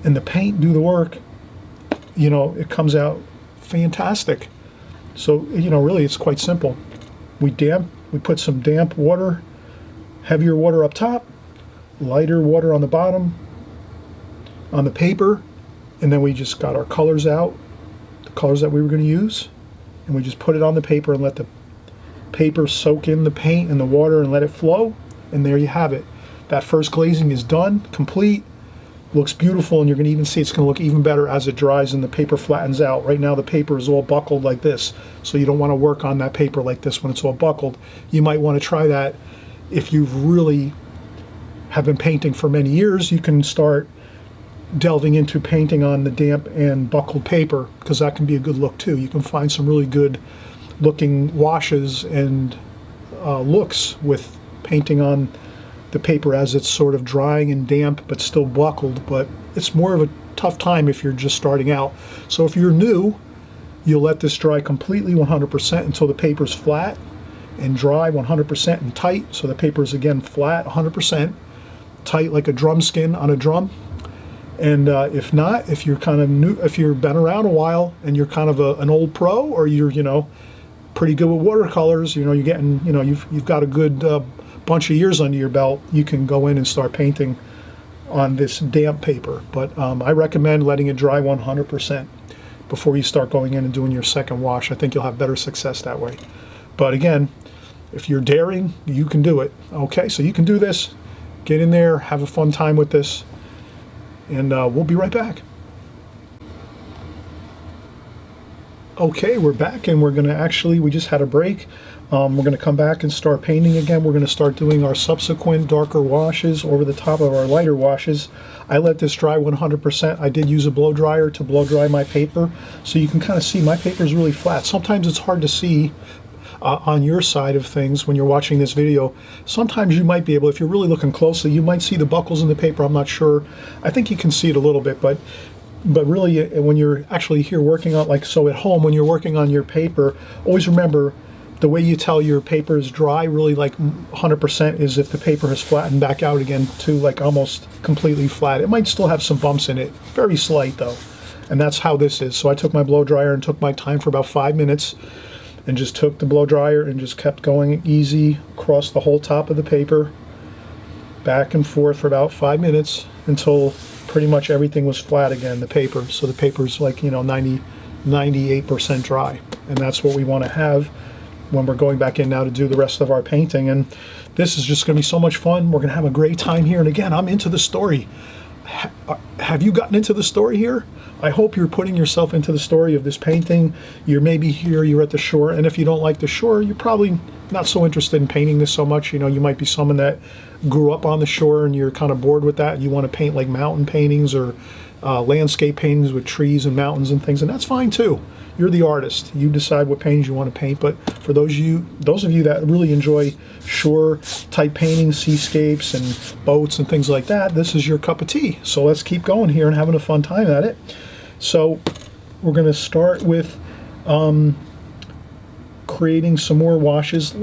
and the paint do the work, you know, it comes out fantastic. So, you know, really it's quite simple. We put some damp water, heavier water up top, lighter water on the bottom, on the paper, and then we just got our colors out, the colors that we were going to use, and we just put it on the paper and let the paper soak in the paint and the water and let it flow, and there you have it. That first glazing is done, complete, looks beautiful, and you're going to even see it's going to look even better as it dries and the paper flattens out. Right now the paper is all buckled like this, so you don't want to work on that paper like this when it's all buckled. You might want to try that if you've really have been painting for many years. You can start delving into painting on the damp and buckled paper, because that can be a good look too. You can find some really good looking washes and looks with painting on the paper as it's sort of drying and damp but still buckled, but it's more of a tough time if you're just starting out. So if you're new, you'll let this dry completely 100% until the paper's flat and dry 100% and tight. So the paper's again flat 100%, tight like a drum skin on a drum. And if not, if you're kind of new, if you've been around a while and you're kind of an old pro, or you're, you know, pretty good with watercolors, you know, you're getting, you know, you've got a good bunch of years under your belt, you can go in and start painting on this damp paper. But I recommend letting it dry 100% before you start going in and doing your second wash. I think you'll have better success that way. But again, if you're daring, you can do it. Okay, so you can do this. Get in there, have a fun time with this, and we'll be right back. Okay, we're back, and we're going to actually, we just had a break. We're going to come back and start painting again. We're going to start doing our subsequent darker washes over the top of our lighter washes. I let this dry 100%. I did use a blow dryer to blow dry my paper, so you can kind of see my paper is really flat. Sometimes it's hard to see on your side of things when you're watching this video. Sometimes you might be able, if you're really looking closely, you might see the buckles in the paper. I'm not sure. I think you can see it a little bit, but really when you're actually here working on, like so at home, when you're working on your paper, always remember the way you tell your paper is dry, really like 100%, is if the paper has flattened back out again to like almost completely flat. It might still have some bumps in it, very slight though. And that's how this is. So I took my blow dryer and took my time for about 5 minutes and just took the blow dryer and just kept going easy across the whole top of the paper, back and forth for about 5 minutes until pretty much everything was flat again, the paper. So the paper's like, you know, 98% dry. And that's what we want to have when we're going back in now to do the rest of our painting. And this is just going to be so much fun. We're going to have a great time here. And again, I'm into the story. Have you gotten into the story here? I hope you're putting yourself into the story of this painting. You're maybe here, you're at the shore, and if you don't like the shore, you're probably not so interested in painting this so much. You know, you might be someone that grew up on the shore and you're kind of bored with that. You want to paint like mountain paintings or landscape paintings with trees and mountains and things, and that's fine too. You're the artist. You decide what paintings you want to paint. But for those of you that really enjoy shore type paintings, seascapes and boats and things like that, this is your cup of tea. So let's keep going here and having a fun time at it. So we're going to start with creating some more washes. I'm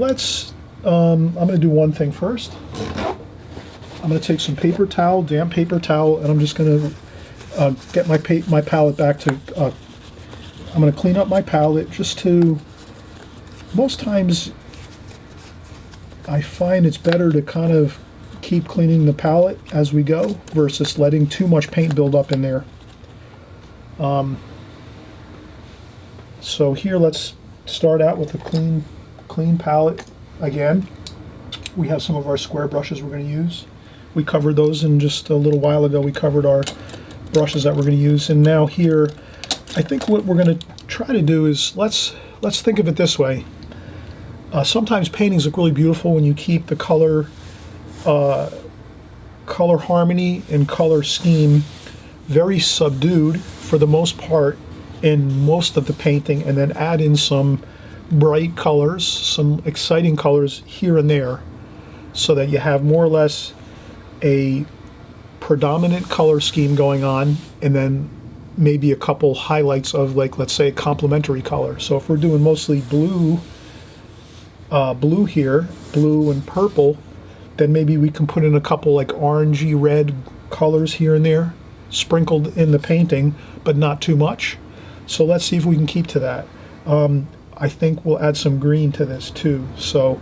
going to do one thing first. I'm going to take some paper towel, damp paper towel, and I'm just going to get my palette back to. I'm going to clean up my palette just to. Most times, I find it's better to kind of keep cleaning the palette as we go versus letting too much paint build up in there. So here, let's start out with a clean palette again. We have some of our square brushes we're going to use. We covered those in just a little while ago. We covered our brushes that we're going to use, and now here, I think what we're going to try to do is let's think of it this way. Sometimes paintings look really beautiful when you keep the color harmony and color scheme very subdued for the most part in most of the painting, and then add in some bright colors, some exciting colors here and there, so that you have more or less a predominant color scheme going on, and then maybe a couple highlights of, like, let's say a complementary color. So if we're doing mostly blue blue here, blue and purple, then maybe we can put in a couple like orangey red colors here and there, sprinkled in the painting, but not too much. So let's see if we can keep to that. I think we'll add some green to this too. So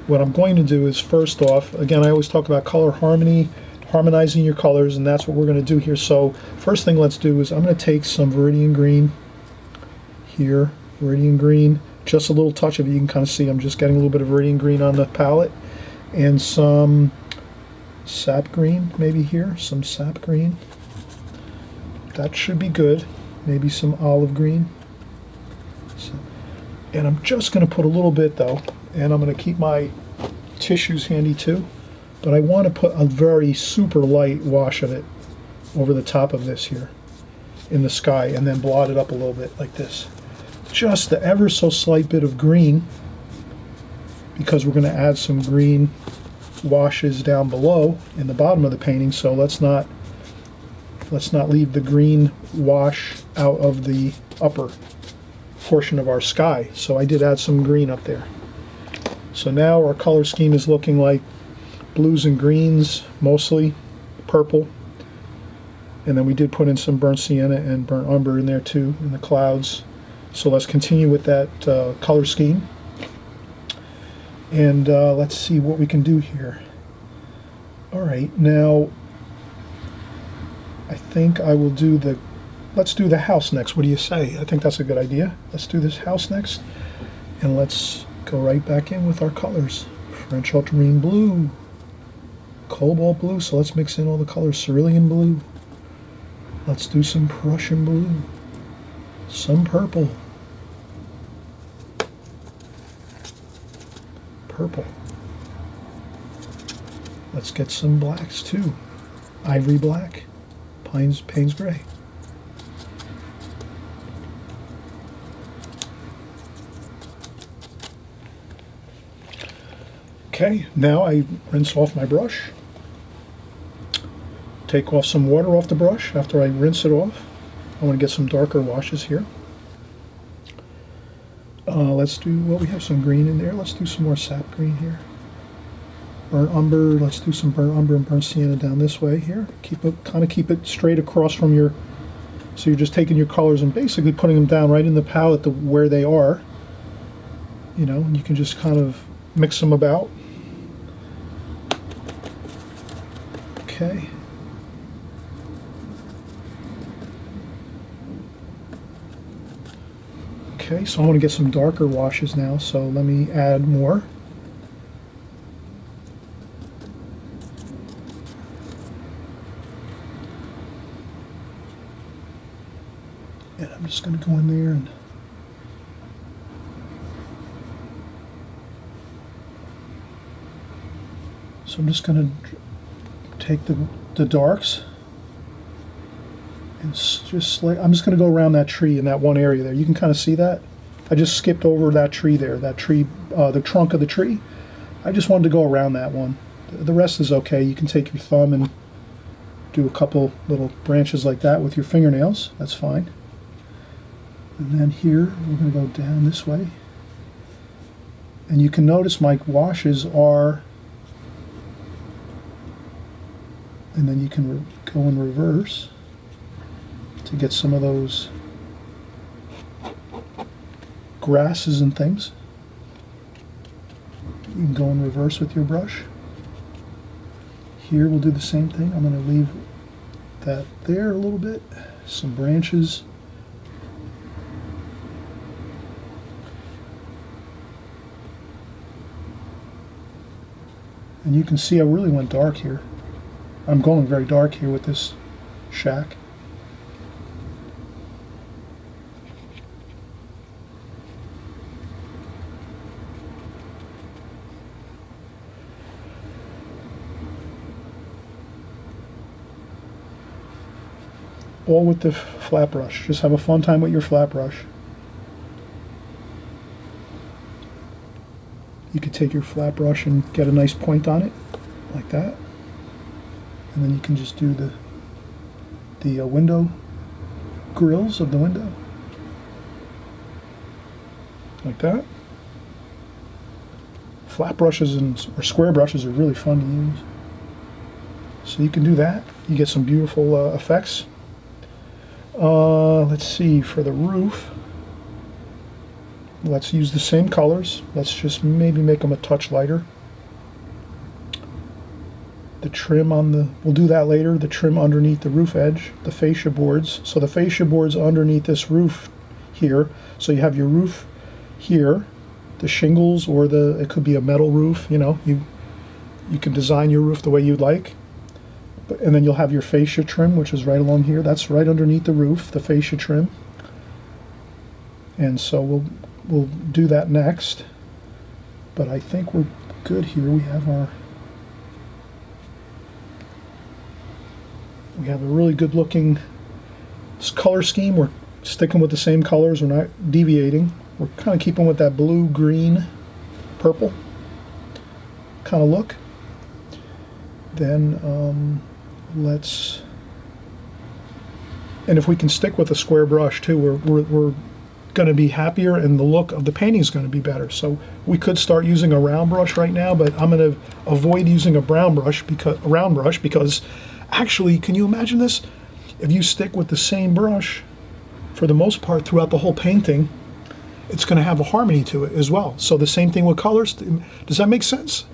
what I'm going to do is, first off, again, I always talk about color harmony, harmonizing your colors, and that's what we're going to do here. So first thing let's do is I'm going to take some Viridian green here, Viridian green, just a little touch of it. You can kind of see I'm just getting a little bit of Viridian green on the palette, and some sap green maybe here, some sap green. That should be good. Maybe some olive green. So, and I'm just going to put a little bit though, and I'm going to keep my tissues handy too, but I want to put a very super light wash of it over the top of this here in the sky, and then blot it up a little bit like this. Just the ever so slight bit of green, because we're going to add some green washes down below in the bottom of the painting. So let's not leave the green wash out of the upper portion of our sky. So I did add some green up there. So now our color scheme is looking like blues and greens, mostly purple, and then we did put in some burnt sienna and burnt umber in there too in the clouds. So let's continue with that color scheme, and let's see what we can do here. All right, now I think I will do let's do the house next. What do you say? I think that's a good idea. Let's do this house next, and let's go right back in with our colors. French ultramarine blue, cobalt blue, so let's mix in all the colors. Cerulean blue, let's do some Prussian blue, some purple, let's get some blacks too, ivory black, Payne's gray. Okay, now I rinse off my brush, take off some water off the brush after I rinse it off. I want to get some darker washes here. Let's do, well, we have some green in there. Let's do some more sap green here. Burnt umber, let's do some burnt umber and burnt sienna down this way here. Kind of keep it straight across from your, so you're just taking your colors and basically putting them down right in the palette where they are. You know, and you can just kind of mix them about. Okay. Okay, so I want to get some darker washes now, so let me add more. And I'm just going to go in there and so I'm just going to take the darks and just like, I'm just going to go around that tree in that one area there. You can kind of see that. I just skipped over that tree there, that tree, the trunk of the tree. I just wanted to go around that one. The rest is okay. You can take your thumb and do a couple little branches like that with your fingernails. That's fine. And then here, we're going to go down this way. And you can notice my washes are, and then you can go in reverse to get some of those grasses and things. You can go in reverse with your brush. Here we'll do the same thing. I'm going to leave that there a little bit, some branches. And you can see I really went dark here. I'm going very dark here with this shack. All with the flat brush. Just have a fun time with your flat brush. You could take your flat brush and get a nice point on it, like that. And then you can just do the window grills of the window, like that. flat brushes or square brushes are really fun to use. So you can do that. You get some beautiful effects. Let's see, for the roof, let's use the same colors. Let's just maybe make them a touch lighter. The trim on the, we'll do that later, the trim underneath the roof edge, the fascia boards. So the fascia boards underneath this roof here. So you have your roof here, the shingles, or it could be a metal roof, you know, you can design your roof the way you'd like. And then you'll have your fascia trim, which is right along here. That's right underneath the roof, the fascia trim. And so we'll do that next. But I think we're good here. We have a really good looking color scheme. We're sticking with the same colors. We're not deviating. We're kind of keeping with that blue, green, purple kind of look. Then and if we can stick with a square brush too, we're going to be happier, and the look of the painting is going to be better. So we could start using a round brush right now, but I'm going to avoid using a round brush because actually, can you imagine this? If you stick with the same brush for the most part throughout the whole painting, it's going to have a harmony to it as well. So the same thing with colors. Does that make sense?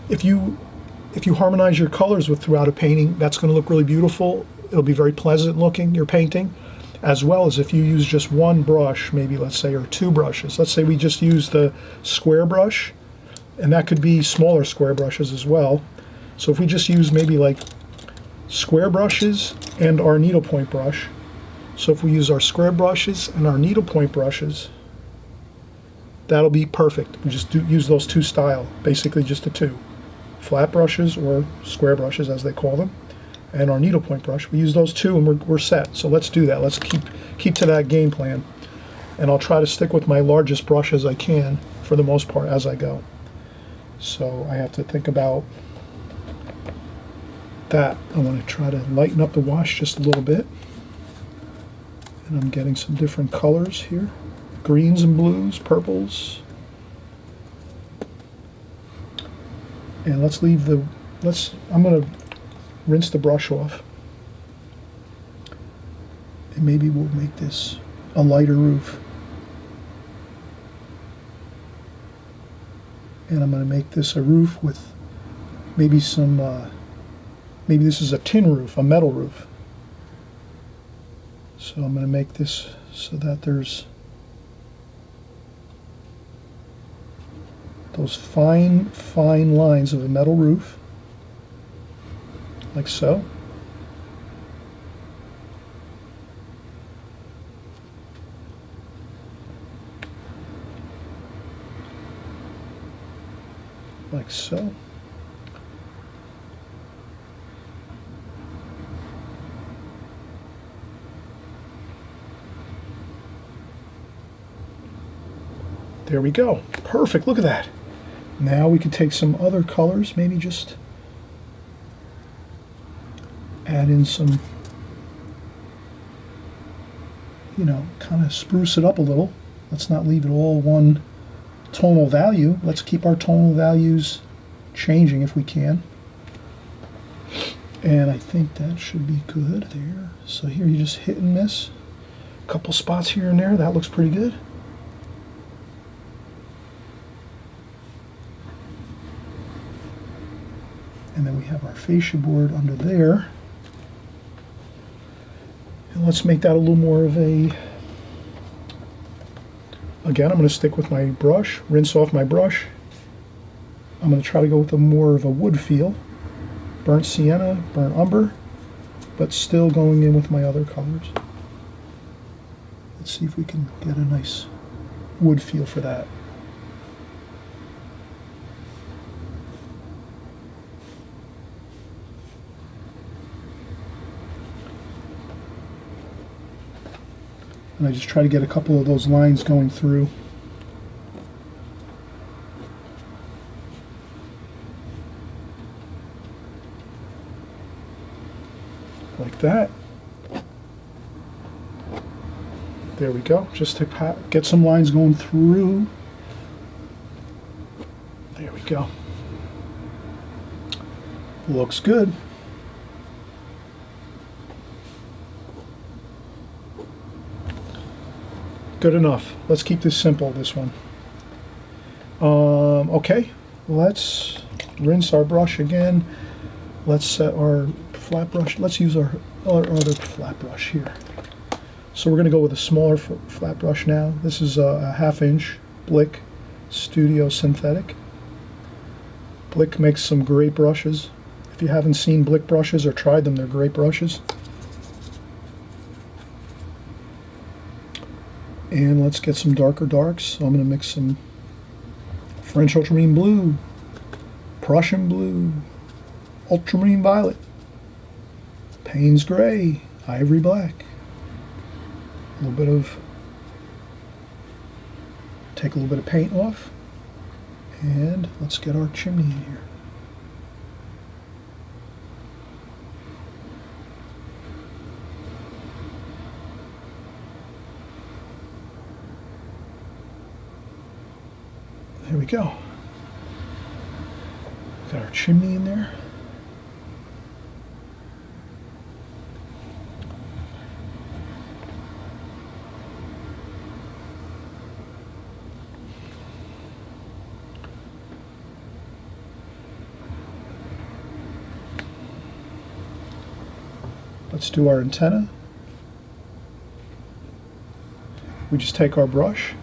If you harmonize your colors throughout a painting, that's going to look really beautiful. It'll be very pleasant looking, your painting, as well as if you use just one brush, maybe let's say, or two brushes. Let's say we just use the square brush, and that could be smaller square brushes as well. So if we just use maybe like square brushes and our needlepoint brush. So if we use our square brushes and our needlepoint brushes, that'll be perfect. We just use those two style, basically just the two. Flat brushes, or square brushes as they call them, and our needlepoint brush. We use those two and we're set. So let's do that. Let's keep to that game plan. And I'll try to stick with my largest brush as I can for the most part as I go. So I have to think about that. I want to try to lighten up the wash just a little bit. And I'm getting some different colors here. Greens and blues, purples. And I'm going to rinse the brush off. And maybe we'll make this a lighter roof. And I'm going to make this a roof with maybe some, maybe this is a tin roof, a metal roof. So I'm going to make this so that there's those fine lines of a metal roof, like so. Like so. There we go. Perfect. Look at that. Now we could take some other colors, maybe just add in some, you know, kind of spruce it up a little. Let's not leave it all one tonal value. Let's keep our tonal values changing if we can. And I think that should be good there. So here you just hit and miss. A couple spots here and there. That looks pretty good. And then we have our fascia board under there. And let's make that a little more of a, again, I'm going to stick with my brush, rinse off my brush. I'm going to try to go with more of a wood feel. Burnt sienna, burnt umber, but still going in with my other colors. Let's see if we can get a nice wood feel for that. And I just try to get a couple of those lines going through. Like that. There we go. Just to get some lines going through There we go. Looks good. Good enough. Let's keep this simple, this one. Okay, let's rinse our brush again. Let's set our flat brush. Let's use our other flat brush here. So we're going to go with a smaller flat brush now. This is a 1/2 inch Blick Studio Synthetic. Blick makes some great brushes. If you haven't seen Blick brushes or tried them, they're great brushes. And let's get some darker darks. So I'm going to mix some French ultramarine blue, Prussian blue, ultramarine violet, Payne's gray, ivory black. A little bit of, take a little bit of paint off, and let's get our chimney in here. There we go. Got our chimney in there. Let's do our antenna. We just take our brush,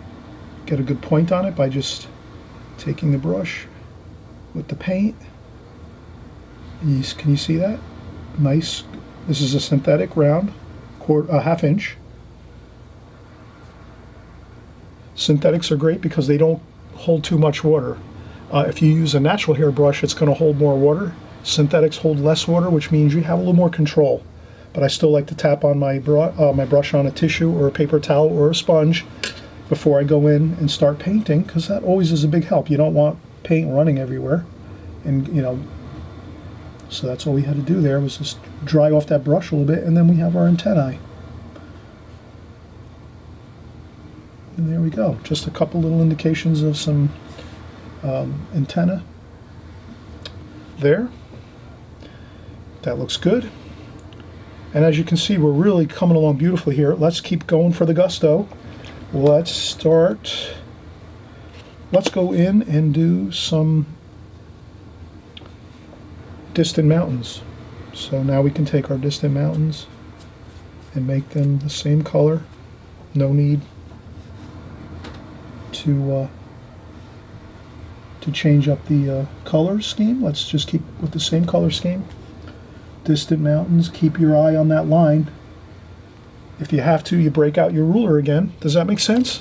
get a good point on it by just taking the brush with the paint. Can you see that? Nice. This is a synthetic round, a 1/2 inch. Synthetics are great because they don't hold too much water. If you use a natural hair brush, it's going to hold more water. Synthetics hold less water, which means you have a little more control. But I still like to tap on my brush on a tissue or a paper towel or a sponge before I go in and start painting, because that always is a big help. You don't want paint running everywhere, and so that's all we had to do there was just dry off that brush a little bit, and then we have our antennae. And there we go, just a couple little indications of some antenna there. That looks good. And as you can see, we're really coming along beautifully here. Let's keep going for the gusto. Let's go in and do some distant mountains. So now we can take our distant mountains and make them the same color. No need to change up the color scheme. Let's just keep with the same color scheme. Distant mountains, keep your eye on that line. If you have to, you break out your ruler again. Does that make sense?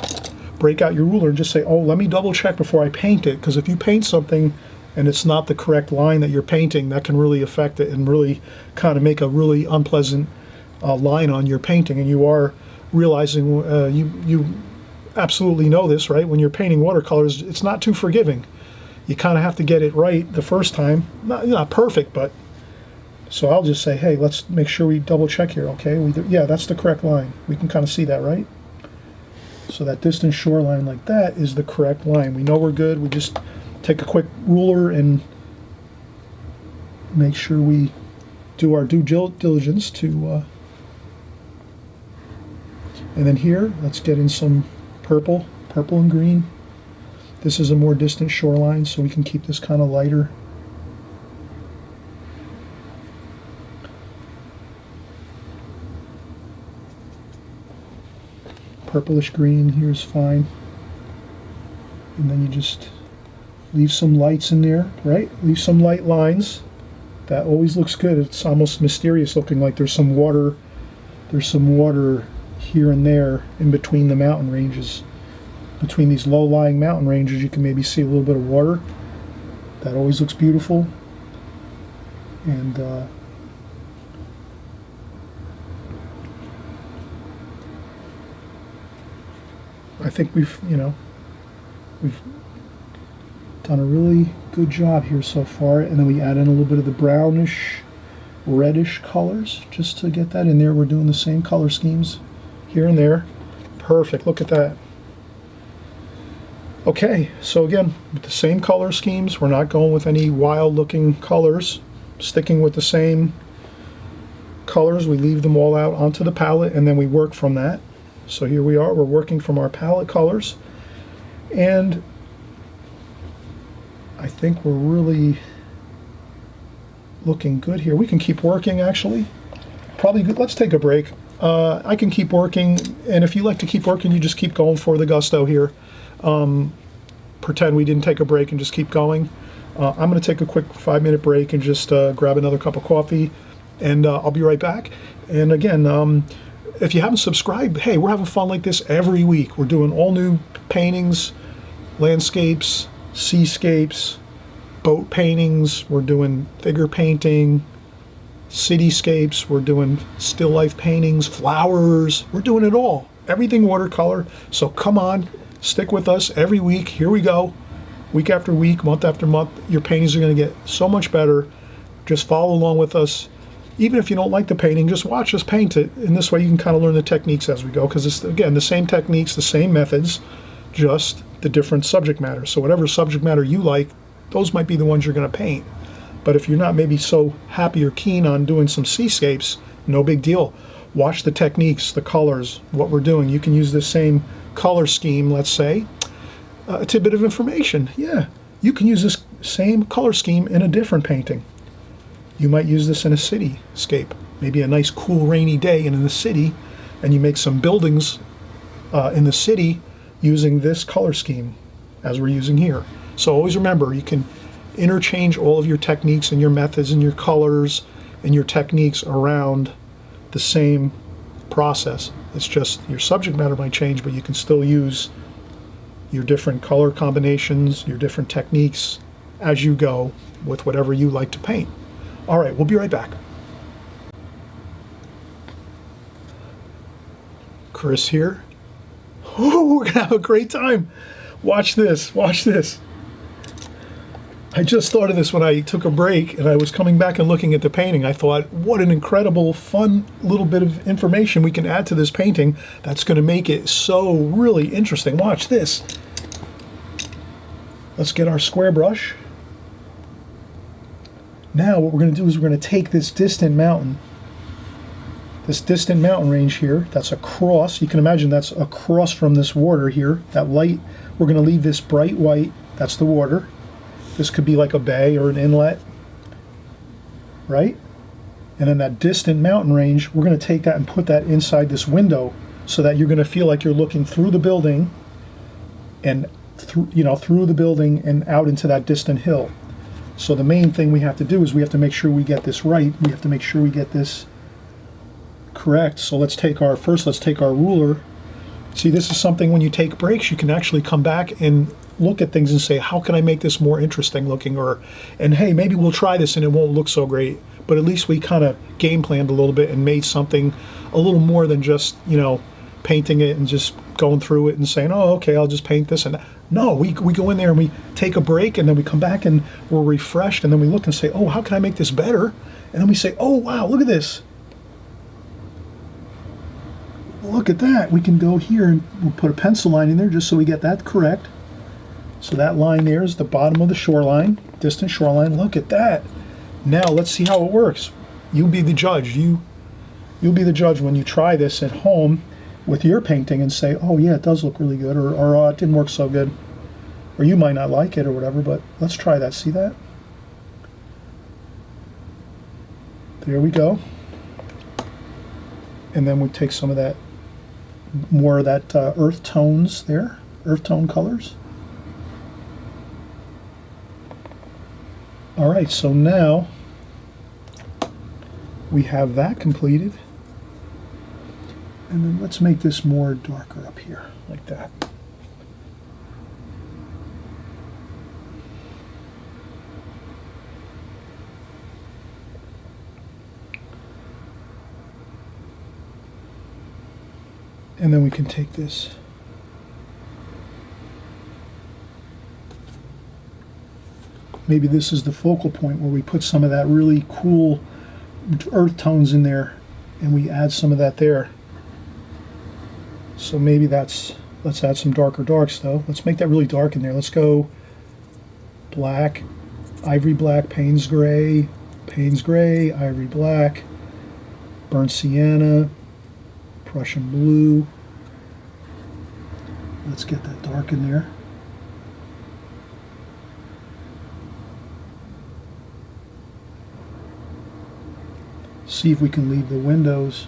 Break out your ruler and just say, oh, let me double check before I paint it, because if you paint something and it's not the correct line that you're painting, that can really affect it and really kind of make a really unpleasant line on your painting. And you are realizing, you absolutely know this, right? When you're painting watercolors, it's not too forgiving. You kind of have to get it right the first time. Not perfect, but so I'll just say, hey, let's make sure we double check here, okay? Yeah, that's the correct line. We can kind of see that, right? So that distant shoreline like that is the correct line. We know we're good. We just take a quick ruler and make sure we do our due diligence to... and then here, let's get in some purple and green. This is a more distant shoreline, so we can keep this kind of lighter. Purplish green here is fine. And then you just leave some lights in there, right? Leave some light lines. That always looks good. It's almost mysterious looking, like there's some water here and there in between the mountain ranges. Between these low-lying mountain ranges, you can maybe see a little bit of water. That always looks beautiful. And I think we've done a really good job here so far. And then we add in a little bit of the brownish, reddish colors just to get that in there. We're doing the same color schemes here and there. Perfect. Look at that. Okay, so again, with the same color schemes, we're not going with any wild looking colors, sticking with the same colors. We leave them all out onto the palette and then we work from that. So here we are, we're working from our palette colors, and I think we're really looking good here. We can keep working actually. Probably good. Let's take a break. I can keep working, and if you like to keep working, you just keep going for the gusto here. Pretend we didn't take a break and just keep going. I'm going to take a quick 5-minute break and just grab another cup of coffee, and I'll be right back. And again, if you haven't subscribed, hey, we're having fun like this every week. We're doing all new paintings, landscapes, seascapes, boat paintings. We're doing figure painting, cityscapes. We're doing still life paintings, flowers. We're doing it all. Everything watercolor. So come on, stick with us every week. Here we go. Week after week, month after month, your paintings are going to get so much better. Just follow along with us. Even if you don't like the painting, just watch us paint it. And this way you can kind of learn the techniques as we go, because it's, again, the same techniques, the same methods, just the different subject matter. So whatever subject matter you like, those might be the ones you're going to paint. But if you're not maybe so happy or keen on doing some seascapes, no big deal. Watch the techniques, the colors, what we're doing. You can use the same color scheme, let's say. A tidbit of information, yeah. You can use this same color scheme in a different painting. You might use this in a cityscape, maybe a nice cool rainy day and in the city, and you make some buildings in the city using this color scheme as we're using here. So always remember, you can interchange all of your techniques and your methods and your colors and your techniques around the same process. It's just your subject matter might change, but you can still use your different color combinations, your different techniques as you go with whatever you like to paint. All right, we'll be right back. Chris here. Oh, we're gonna have a great time. Watch this, watch this. I just thought of this when I took a break and I was coming back and looking at the painting. I thought, what an incredible, fun little bit of information we can add to this painting that's gonna make it so really interesting. Watch this. Let's get our square brush. Now what we're going to do is we're going to take this distant mountain range here, that's across, you can imagine that's across from this water here, that light, we're going to leave this bright white, that's the water. This could be like a bay or an inlet, right? And then that distant mountain range, we're going to take that and put that inside this window so that you're going to feel like you're looking through the building and through the building and out into that distant hill. So the main thing we have to do is we have to make sure we get this right. We have to make sure we get this correct. So let's take our ruler. See, this is something when you take breaks, you can actually come back and look at things and say, how can I make this more interesting looking? And hey, maybe we'll try this and it won't look so great, but at least we kind of game planned a little bit and made something a little more than just, painting it and just going through it and saying, oh, okay, I'll just paint this and that. No, we go in there and we take a break and then we come back and we're refreshed and then we look and say, oh, how can I make this better? And then we say, oh, wow, look at this. Look at that. We can go here and we'll put a pencil line in there just so we get that correct. So that line there is the bottom of the shoreline, distant shoreline. Look at that. Now let's see how it works. You be the judge. You'll be the judge when you try this at home with your painting and say, oh yeah, it does look really good, or oh, it didn't work so good. Or you might not like it or whatever, but let's try that. See that? There we go. And then we take some of that, more of that earth tones there, earth tone colors. All right, so now we have that completed. And then let's make this more darker up here, like that. And then we can take this. Maybe this is the focal point where we put some of that really cool earth tones in there and we add some of that there. So maybe let's Let's add some darker darks though. Let's make that really dark in there. Let's go black, ivory black, Payne's gray, ivory black, burnt sienna, Prussian blue. Let's get that dark in there. See if we can leave the windows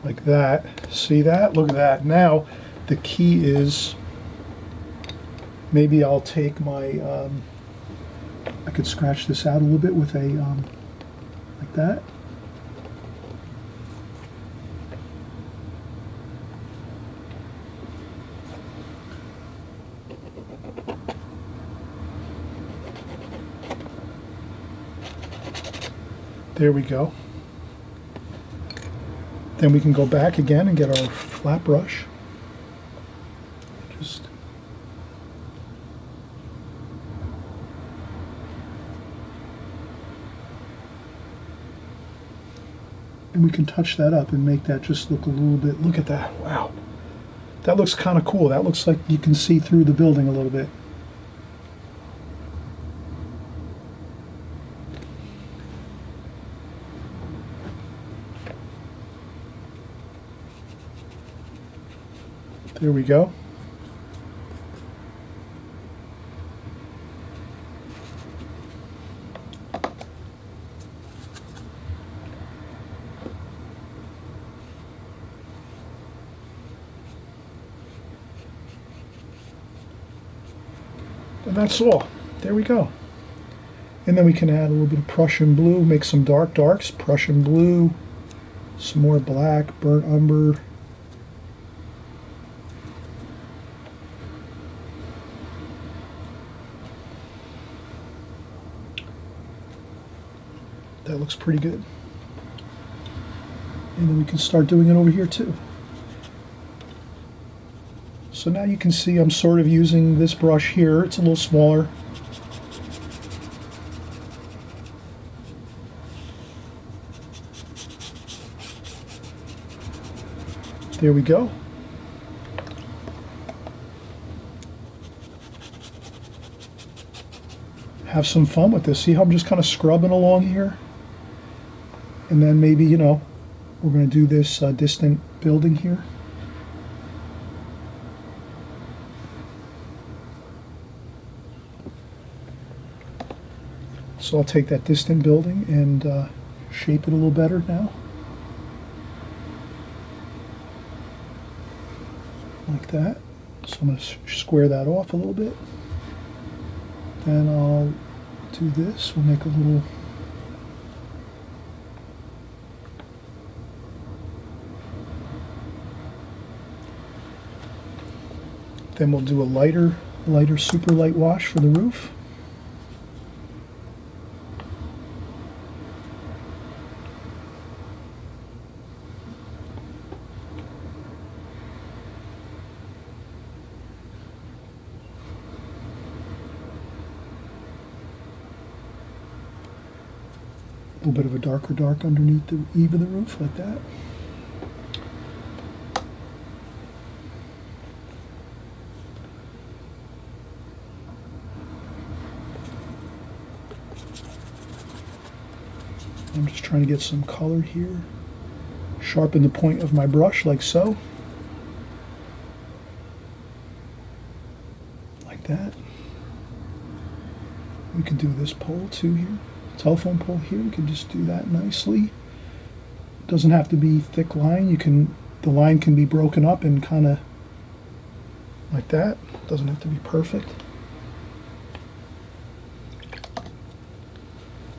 like that. See that? Look at that. Now the key is, maybe I'll take my, I could scratch this out a little bit with a, like that. There we go. Then we can go back again and get our flat brush. Just and we can touch that up and make that just look a little bit, look at that, wow. That looks kind of cool. That looks like you can see through the building a little bit. There we go. And that's all. There we go. And then we can add a little bit of Prussian blue, make some dark darks, Prussian blue, some more black, burnt umber. That looks pretty good. And then we can start doing it over here too. So now you can see I'm sort of using this brush here. It's a little smaller. There we go. Have some fun with this. See how I'm just kind of scrubbing along here? And then maybe, you know, we're going to do this distant building here. So I'll take that distant building and shape it a little better now. Like that. So I'm going to square that off a little bit. Then I'll do this. We'll make a little... Then we'll do a lighter super light wash for the roof. A little bit of a darker dark underneath the eave of the roof, like that. I'm just trying to get some color here. Sharpen the point of my brush like so. Like that. We could do this pole too here. Telephone pole here. We can just do that nicely. Doesn't have to be thick line. The line can be broken up and kind of like that. Doesn't have to be perfect.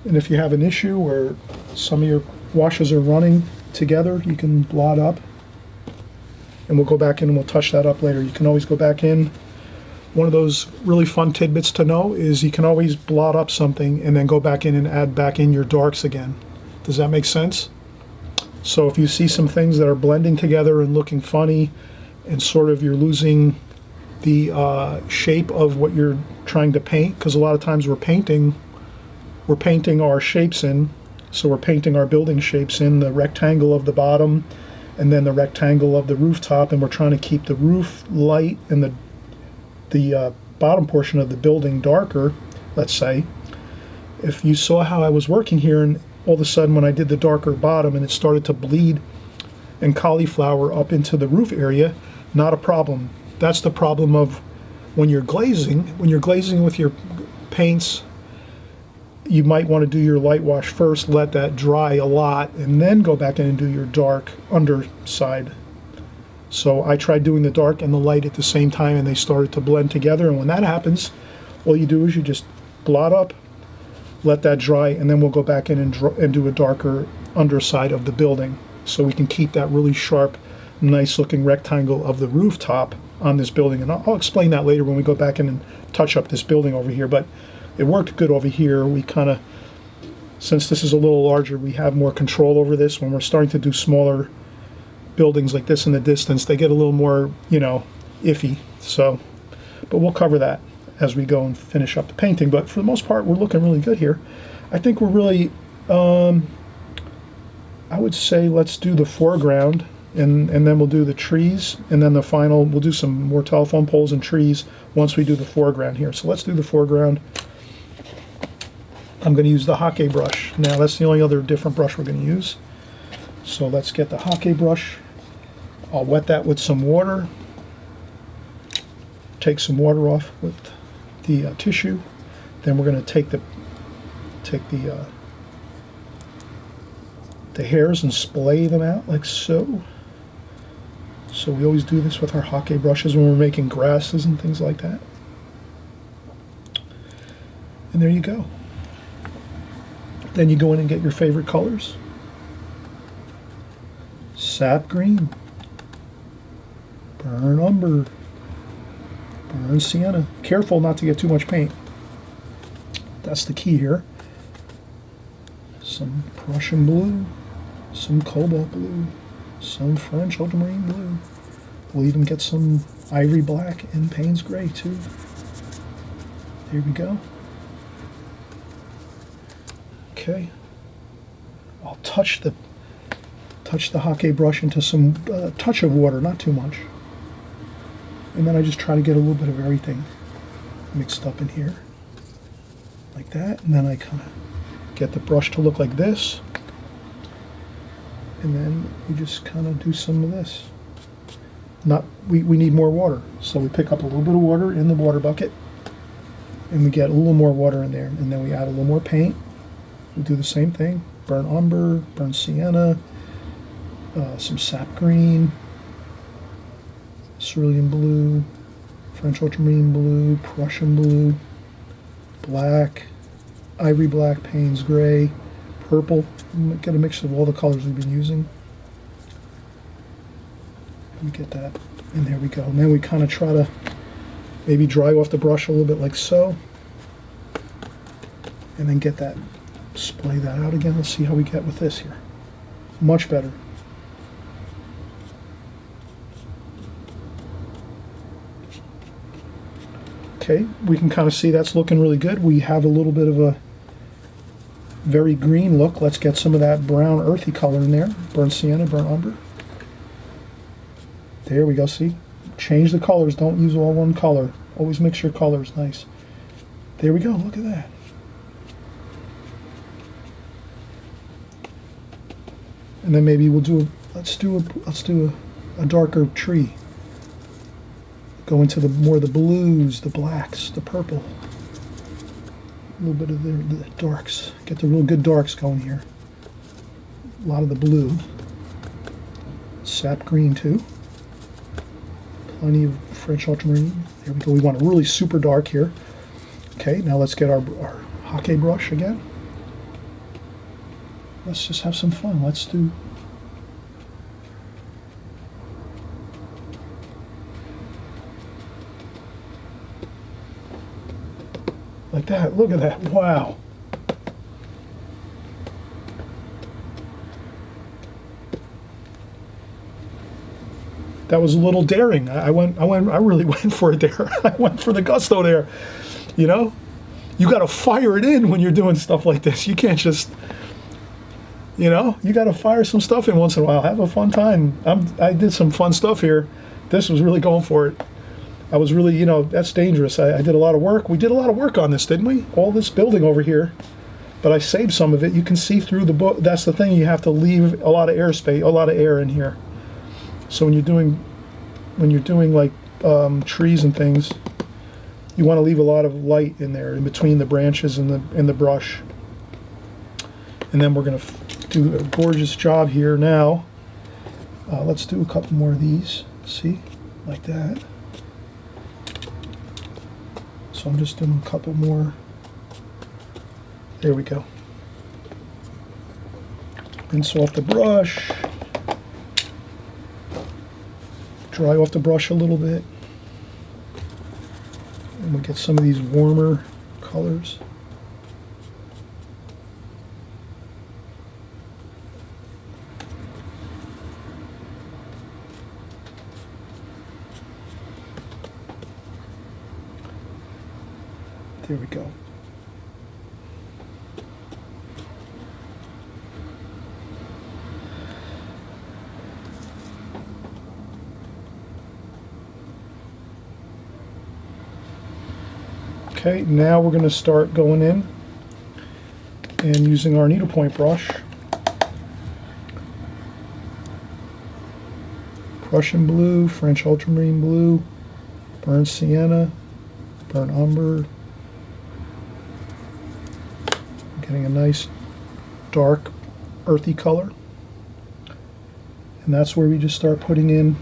And if you have an issue where some of your washes are running together, you can blot up. And we'll go back in and we'll touch that up later. You can always go back in. One of those really fun tidbits to know is you can always blot up something and then go back in and add back in your darks again. Does that make sense? So if you see some things that are blending together and looking funny and sort of you're losing the shape of what you're trying to paint, because a lot of times we're painting our shapes in. So we're painting our building shapes in, the rectangle of the bottom and then the rectangle of the rooftop, and we're trying to keep the roof light and the bottom portion of the building darker, let's say. If you saw how I was working here, and all of a sudden when I did the darker bottom and it started to bleed and cauliflower up into the roof area, not a problem. That's the problem of when you're glazing. When you're glazing with your paints, you might want to do your light wash first, let that dry a lot, and then go back in and do your dark underside. So I tried doing the dark and the light at the same time, and they started to blend together. And when that happens, all you do is you just blot up, let that dry, and then we'll go back in and do a darker underside of the building, so we can keep that really sharp, nice looking rectangle of the rooftop on this building. And I'll explain that later when we go back in and touch up this building over here. But it worked good over here. We kind of, since this is a little larger, we have more control over this. When we're starting to do smaller buildings like this in the distance, they get a little more, you know, iffy. So, but we'll cover that as we go and finish up the painting. But for the most part, we're looking really good here. I think we're really, I would say let's do the foreground, and then we'll do the trees, and then the final, we'll do some more telephone poles and trees once we do the foreground here. So let's do the foreground. I'm going to use the hockey brush. Now that's the only other different brush we're going to use. So let's get the hockey brush. I'll wet that with some water. Take some water off with the tissue. Then we're going to take the hairs and splay them out like so. So we always do this with our hockey brushes when we're making grasses and things like that. And there you go. Then you go in and get your favorite colors. Sap green, burn umber, burn sienna. Careful not to get too much paint. That's the key here. Some Prussian blue, some cobalt blue, some French ultramarine blue. We'll even get some ivory black and Payne's gray too. There we go. Okay. I'll touch the hockey brush into some touch of water, not too much. And then I just try to get a little bit of everything mixed up in here, like that. And then I kind of get the brush to look like this. And then we just kind of do some of this. We need more water, so we pick up a little bit of water in the water bucket, and we get a little more water in there, and then we add a little more paint. We do the same thing: burn umber, burn sienna, some sap green, cerulean blue, French ultramarine blue, Prussian blue, black, ivory black, Payne's gray, purple. Get a mix of all the colors we've been using. We get that, and there we go. And then we kind of try to maybe dry off the brush a little bit like so, and then get that, splay that out again. Let's see how we get with this here. Much better. Okay, we can kind of see that's looking really good. We have a little bit of a very green look. Let's get some of that brown earthy color in there. Burn sienna, burn umber. There we go, see? Change the colors, don't use all one color. Always mix your colors, nice. There we go, look at that. And then maybe we'll do let's do a darker tree. Go into more the blues, the blacks, the purple. A little bit of the darks. Get the real good darks going here. A lot of the blue. Sap green too. Plenty of French ultramarine. There we go. We want a really super dark here. Okay, now let's get our hockey brush again. Let's just have some fun. Let's do like that. Look at that. Wow. That was a little daring. I really went for it there. I went for the gusto there. You know? You got to fire it in when you're doing stuff like this. You can't just, You know, you got to fire some stuff in once in a while. Have a fun time. I did some fun stuff here. This was really going for it. I was really, you know, that's dangerous. I did a lot of work. We did a lot of work on this, didn't we? All this building over here. But I saved some of it. You can see through the book. That's the thing. You have to leave a lot of airspace, a lot of air in here. So when you're doing like trees and things, you want to leave a lot of light in there, in between the branches and the brush. And then we're going to do a gorgeous job here now. Let's do a couple more of these. See, like that. So I'm just doing a couple more. There we go. Rinse off the brush. Dry off the brush a little bit. And we'll get some of these warmer colors. There we go. Okay, now we're going to start going in and using our needlepoint brush. Prussian blue, French ultramarine blue, burnt sienna, burnt umber. Getting a nice dark earthy color. And that's where we just start putting in,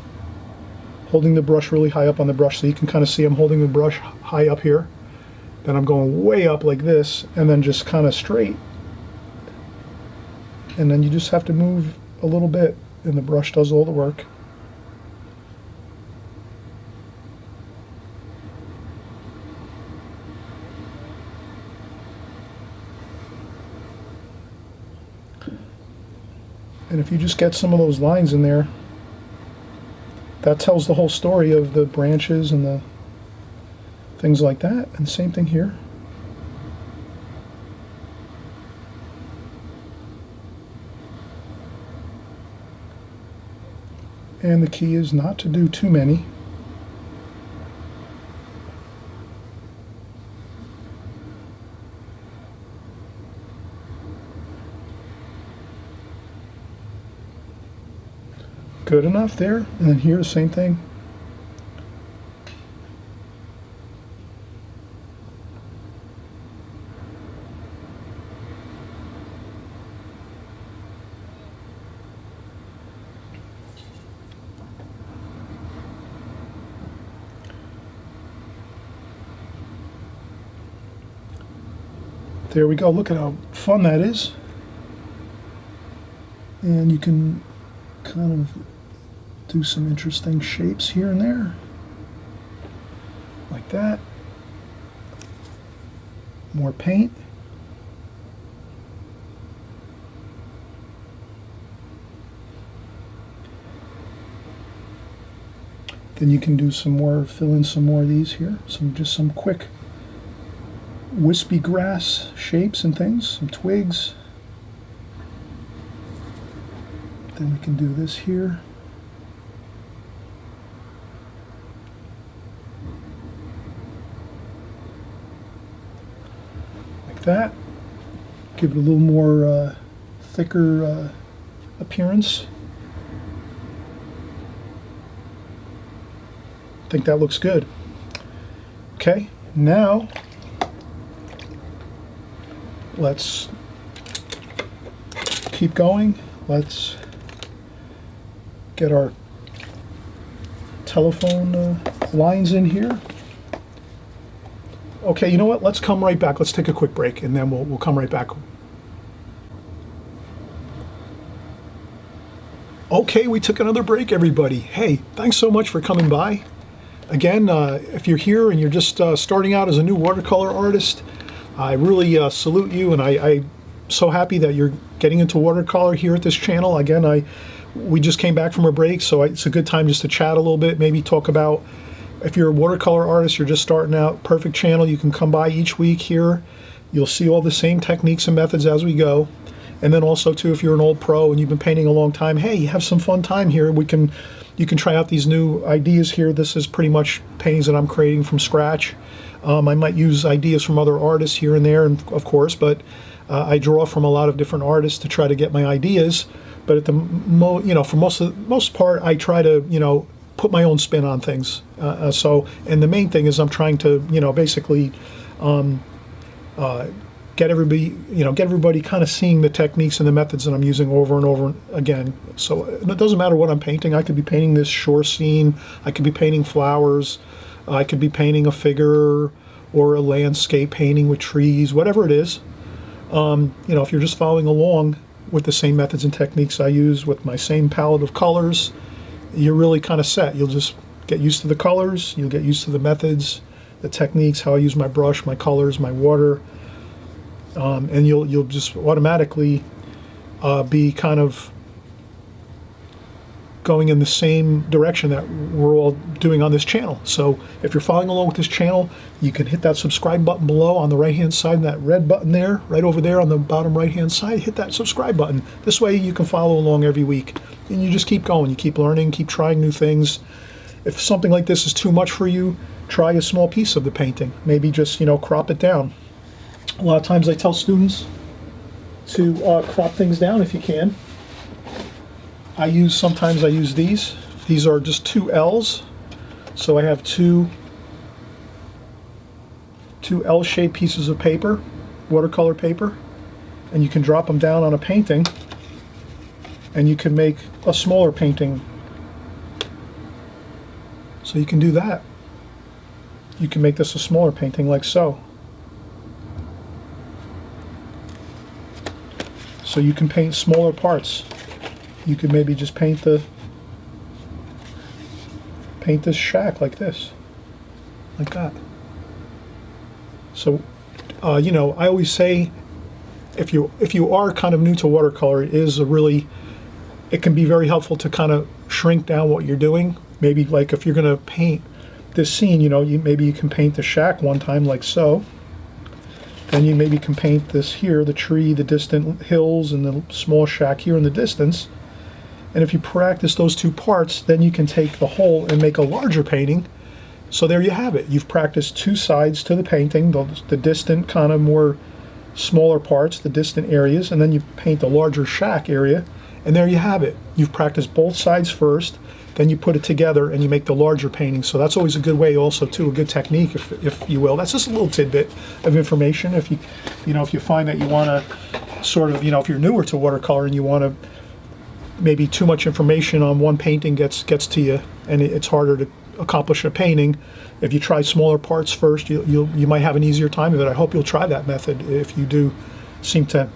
holding the brush really high up on the brush, so you can kind of see I'm holding the brush high up here. Then I'm going way up like this, and then just kind of straight. And then you just have to move a little bit, and the brush does all the work. And if you just get some of those lines in there, that tells the whole story of the branches and the things like that. And same thing here. And the key is not to do too many. Good enough there. And then here, the same thing. There we go. Look at how fun that is. And you can kind of do some interesting shapes here and there, like that. More paint. Then you can do some more, fill in some more of these here. Just some quick wispy grass shapes and things, some twigs. Then we can do this here. Like that. Give it a little more thicker appearance. I think that looks good. Okay, now let's keep going. Let's get our telephone lines in here. Okay, you know what? Let's come right back. Let's take a quick break, and then we'll come right back. Okay, we took another break, everybody. Hey, thanks so much for coming by. Again, if you're here and you're just starting out as a new watercolor artist, I really salute you, and I'm so happy that you're getting into watercolor here at this channel. Again, we just came back from a break, so it's a good time just to chat a little bit, maybe talk about, if you're a watercolor artist, you're just starting out, perfect channel. You can come by each week here. You'll see all the same techniques and methods as we go. And then also too, if you're an old pro and you've been painting a long time, hey, you have some fun time here. You can try out these new ideas here. This is pretty much paintings that I'm creating from scratch. I might most ideas from other artists here and there, and of course, but I draw from a lot of different artists to try to get my ideas. But at the for most part, I try to put my own spin on things. And the main thing is I'm trying to basically get everybody kind of seeing the techniques and the methods that I'm using over and over again. So it doesn't matter what I'm painting. I could be painting this shore scene. I could be painting flowers. I could be painting a figure or a landscape painting with trees, whatever it is. If you're just following along with the same methods and techniques I use with my same palette of colors, you're really kind of set. You'll just get used to the colors. You'll get used to the methods, the techniques, how I use my brush, my colors, my water. And you'll just automatically be kind of going in the same direction that we're all doing on this channel. So if you're following along with this channel, you can hit that subscribe button below on the right hand side, and that red button there, right over there on the bottom right hand side, hit that subscribe button. This way you can follow along every week, and you just keep going, you keep learning, keep trying new things. If something like this is too much for you, try a small piece of the painting. Maybe just crop it down. A lot of times I tell students to crop things down if you can. Sometimes I use these. These are just 2 L's. So I have two L-shaped pieces of paper, watercolor paper, and you can drop them down on a painting and you can make a smaller painting. So you can do that. You can make this a smaller painting like so. So you can paint smaller parts. You could maybe just paint this shack like this, like that. So, I always say, if you are kind of new to watercolor, it can be very helpful to kind of shrink down what you're doing. Maybe like if you're going to paint this scene, maybe you can paint the shack one time like so. Then you maybe can paint this here, the tree, the distant hills, and the small shack here in the distance. And if you practice those 2 parts, then you can take the whole and make a larger painting. So there you have it. You've practiced 2 sides to the painting, the distant kind of more smaller parts, the distant areas, and then you paint the larger shack area, and there you have it. You've practiced both sides first, then you put it together and you make the larger painting. So that's always a good way also too, a good technique if you will. That's just a little tidbit of information. If you find that you want to sort of, if you're newer to watercolor and you want to, maybe too much information on one painting gets to you and it's harder to accomplish a painting. If you try smaller parts first, you might have an easier time of it. I hope you'll try that method if you do seem to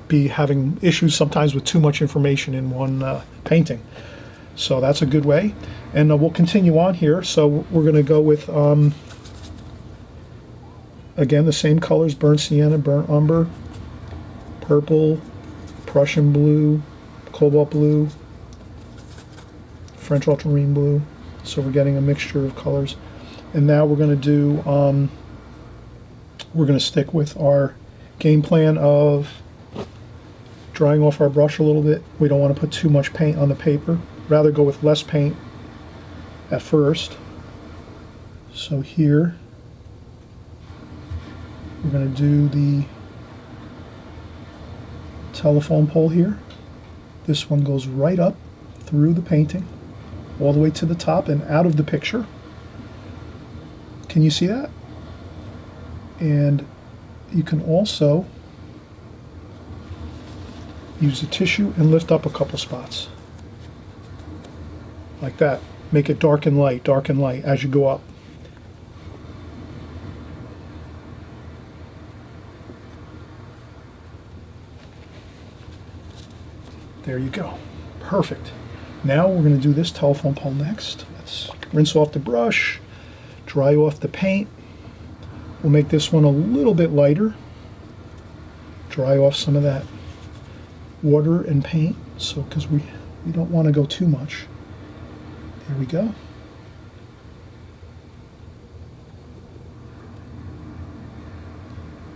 be having issues sometimes with too much information in one painting. So that's a good way, and we'll continue on here. So we're going to go with again the same colors: burnt sienna, burnt umber, purple, Prussian blue, cobalt blue, French ultramarine blue. So we're getting a mixture of colors, and now we're going to do we're going to stick with our game plan of drying off our brush a little bit. We don't want to put too much paint on the paper. Rather go with less paint at first. So here we're going to do the telephone pole here. This one goes right up through the painting all the way to the top and out of the picture. Can you see that? And you can also use the tissue and lift up a couple spots. Like that. Make it dark and light as you go up. There you go. Perfect. Now we're going to do this telephone pole next. Let's rinse off the brush, dry off the paint. We'll make this one a little bit lighter. Dry off some of that water and paint, so because we don't want to go too much. There we go.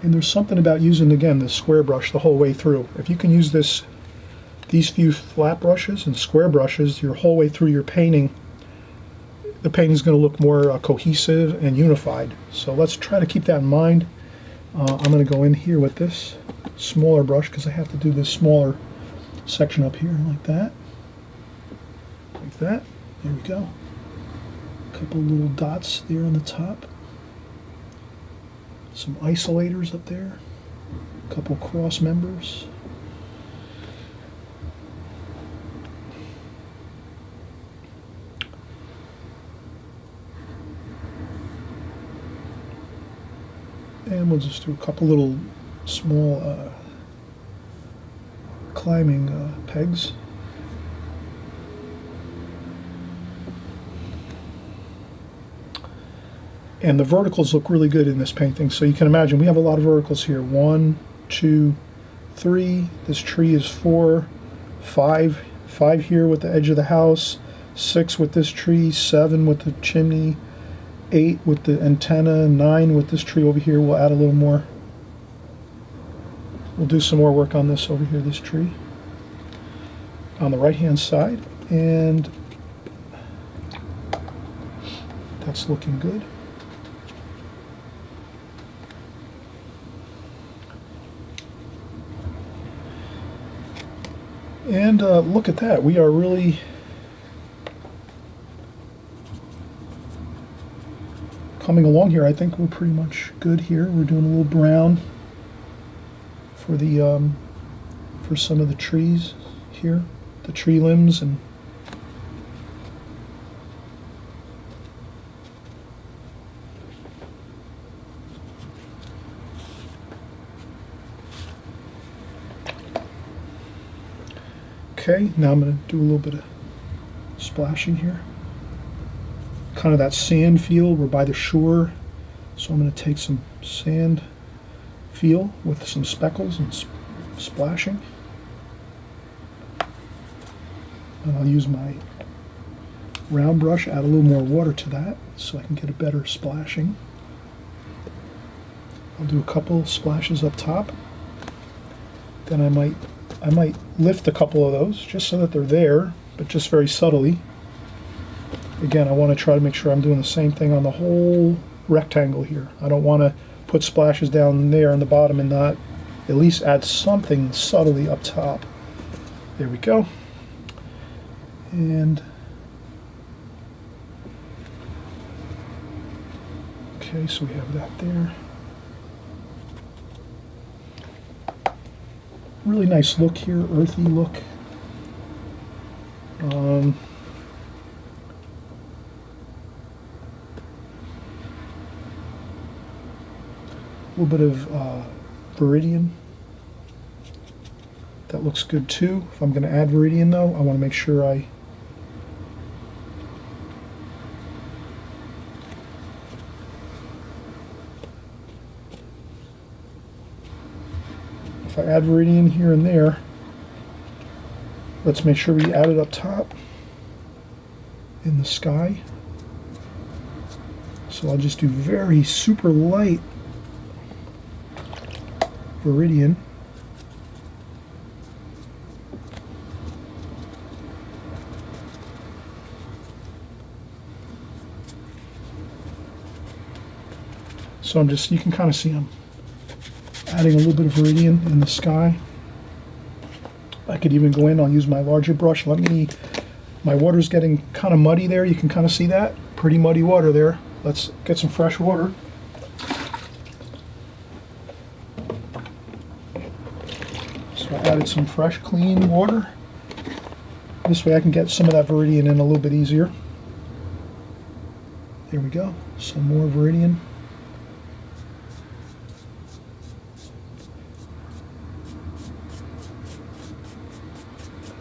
And there's something about using, again, this square brush the whole way through. If you can use these few flat brushes and square brushes your whole way through your painting, the painting is going to look more cohesive and unified. So let's try to keep that in mind. I'm going to go in here with this smaller brush because I have to do this smaller section up here like that. Like that. There we go. A couple little dots there on the top. Some isolators up there, a couple cross members. And we'll just do a couple little small climbing pegs. And the verticals look really good in this painting. So you can imagine we have a lot of verticals here. 1, 2, 3. This tree is 4, 5. 5 here with the edge of the house. 6 with this tree. 7 with the chimney. 8 with the antenna. 9 with this tree over here. We'll add a little more. We'll do some more work on this over here, this tree. On the right hand side. And that's looking good. And look at that, we are really coming along here. I think we're pretty much good here. We're doing a little brown for the for some of the trees here, the tree limbs, and okay, now I'm going to do a little bit of splashing here. Kind of that sand feel. We're by the shore, so I'm going to take some sand feel with some speckles and splashing. And I'll use my round brush, add a little more water to that so I can get a better splashing. I'll do a couple splashes up top. Then I might lift a couple of those just so that they're there, but just very subtly. Again, I want to try to make sure I'm doing the same thing on the whole rectangle here. I don't want to put splashes down there in the bottom and not at least add something subtly up top. There we go. And okay, so we have that there. Really nice look here, earthy look. A little bit of Viridian. That looks good too. If I'm going to add Viridian though, I want to make sure if I add Viridian here and there, let's make sure we add it up top in the sky. So I'll just do very super light Viridian. So I'm just, you can kind of see I'm adding a little bit of Viridian in the sky. I could even go in, I'll use my larger brush. My water's getting kind of muddy there. You can kind of see that. Pretty muddy water there. Let's get some fresh water. So I added some fresh, clean water. This way I can get some of that Viridian in a little bit easier. There we go. Some more Viridian.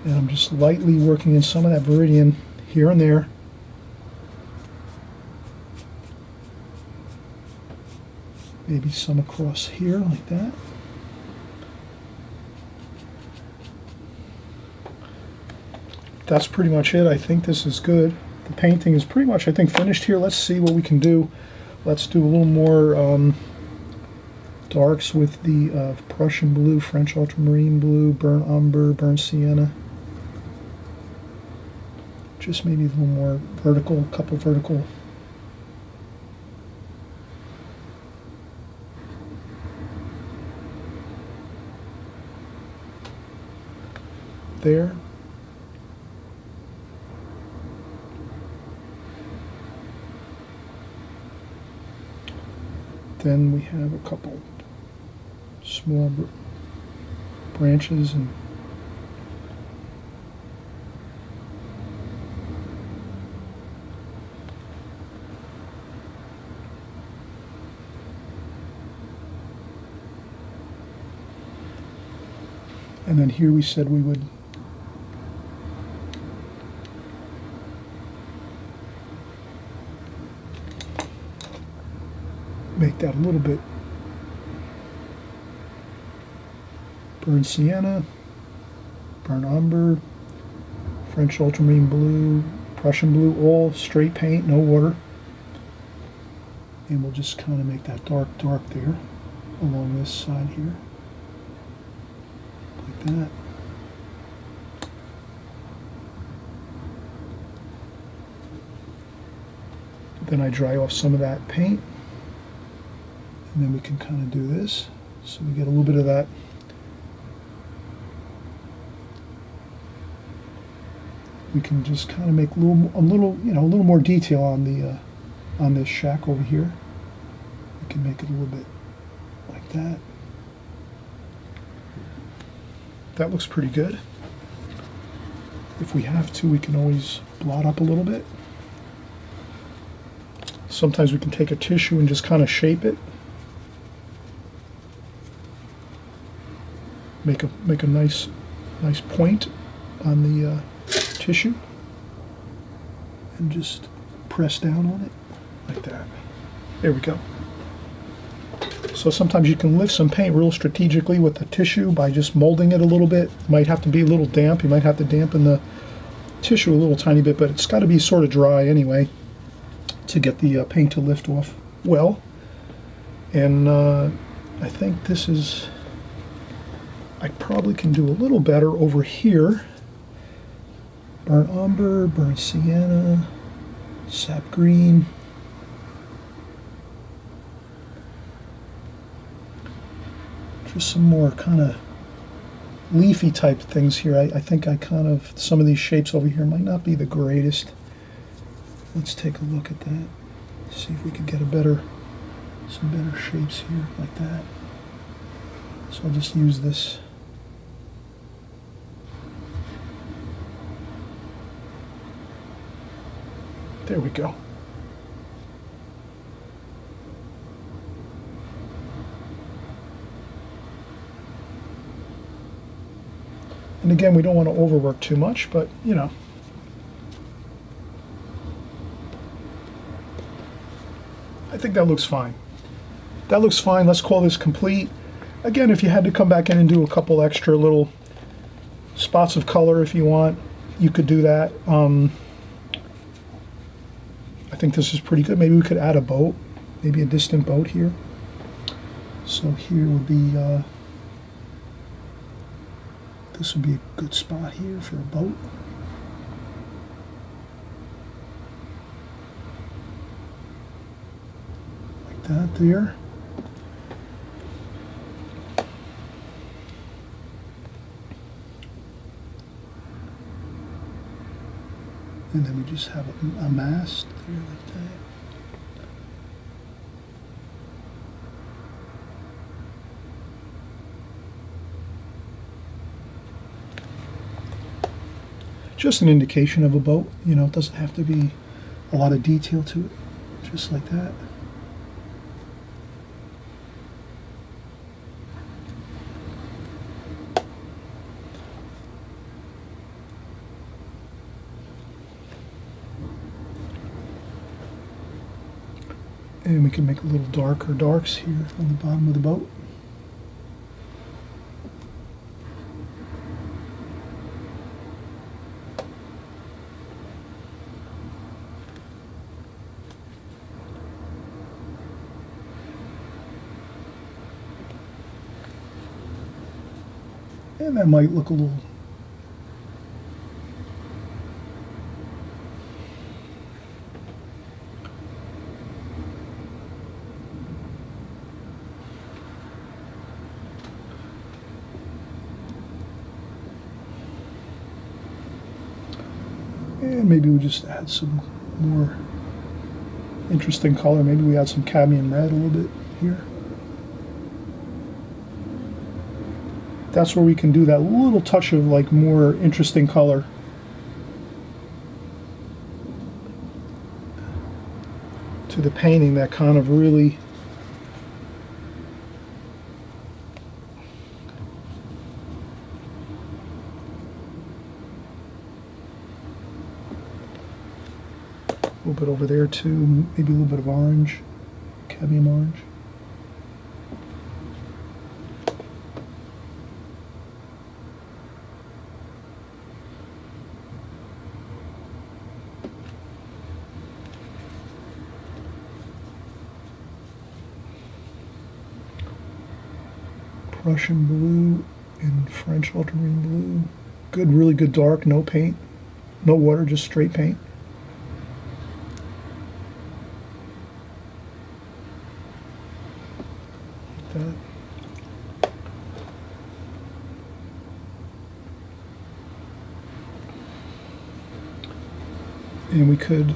And I'm just lightly working in some of that Viridian here and there. Maybe some across here like that. That's pretty much it. I think this is good. The painting is pretty much, I think, finished here. Let's see what we can do. Let's do a little more darks with the Prussian blue, French ultramarine blue, burnt umber, burnt sienna. Just maybe a little more vertical, a couple vertical. There. Then we have a couple small branches and then here we said we would make that a little bit burnt sienna, burnt umber, French ultramarine blue, Prussian blue, all straight paint, no water. And we'll just kind of make that dark there along this side here, like that. Then I dry off some of that paint. And then we can kind of do this, so we get a little bit of that we can just kind of make a little more detail on the on this shack over here. We can make it a little bit like that. That looks pretty good. If we have to, we can always blot up a little bit. Sometimes we can take a tissue and just kind of shape it. Make a nice point on the tissue and just press down on it like that. There we go. So sometimes you can lift some paint real strategically with the tissue by just molding it a little bit. It might have to be a little damp. You might have to dampen the tissue a little tiny bit, but it's got to be sort of dry anyway to get the paint to lift off well. And I think this is, I probably can do a little better over here. Burnt umber, burnt sienna, sap green. Just some more kind of leafy type things here. I think some of these shapes over here might not be the greatest. Let's take a look at that. See if we can get some better shapes here like that. So I'll just use this. There we go. And again, we don't want to overwork too much, but you know. I think that looks fine. That looks fine. Let's call this complete. Again, if you had to come back in and do a couple extra little spots of color if you want, you could do that. I think this is pretty good. Maybe we could add a boat, maybe a distant boat here. So here would be, this would be a good spot here for a boat. Like that there. And then we just have a mast there like that. Just an indication of a boat, you know, it doesn't have to be a lot of detail to it, just like that. And we can make a little darker darks here on the bottom of the boat. And that might look a little. And maybe we just add some more interesting color. Maybe we add some cadmium red a little bit here. That's where we can do that little touch of like more interesting color. To the painting that kind of really a little bit over there too, maybe a little bit of orange, cadmium orange. Prussian blue and French ultramarine blue. Good, really good dark, no paint, no water, just straight paint. Like that. And we could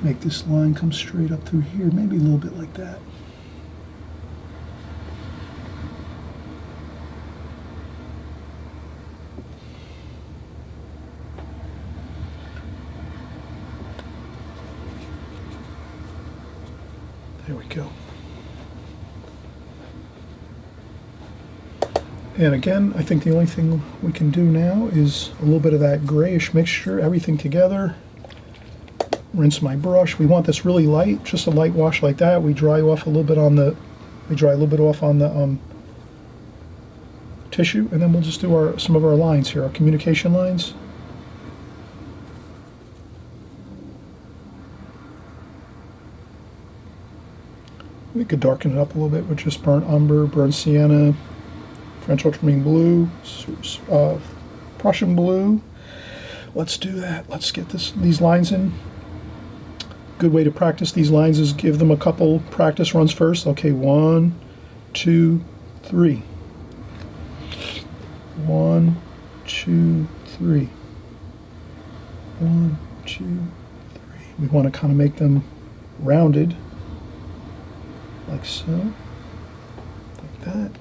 make this line come straight up through here, maybe a little bit like that. There we go. And again, I think the only thing we can do now is a little bit of that grayish mixture, everything together. Rinse my brush. We want this really light, just a light wash like that. We dry off a little bit on the, tissue, and then we'll just do some of our lines here, our communication lines. We could darken it up a little bit with just burnt umber, burnt sienna, French ultramarine blue, Prussian blue. Let's do that. Let's get these lines in. Good way to practice these lines is give them a couple practice runs first. Okay, 1, 2, 3. 1, 2, 3. 1, 2, 3. We want to kind of make them rounded. Like so, like that.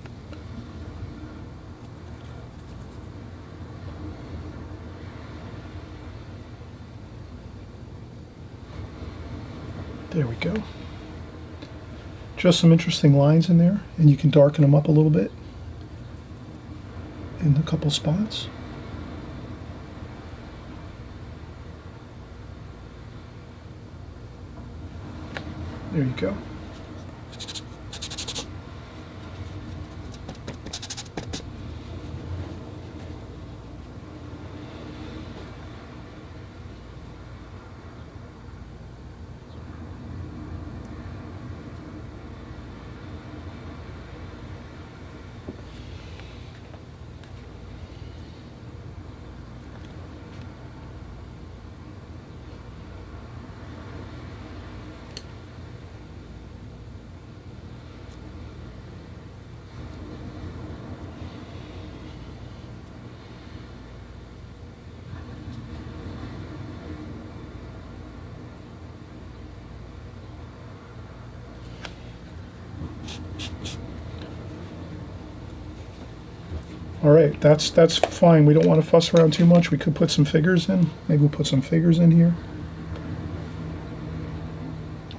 There we go. Just some interesting lines in there, and you can darken them up a little bit in a couple spots. There you go. All right, that's fine. We don't want to fuss around too much. We could put some figures in. Maybe we'll put some figures in here.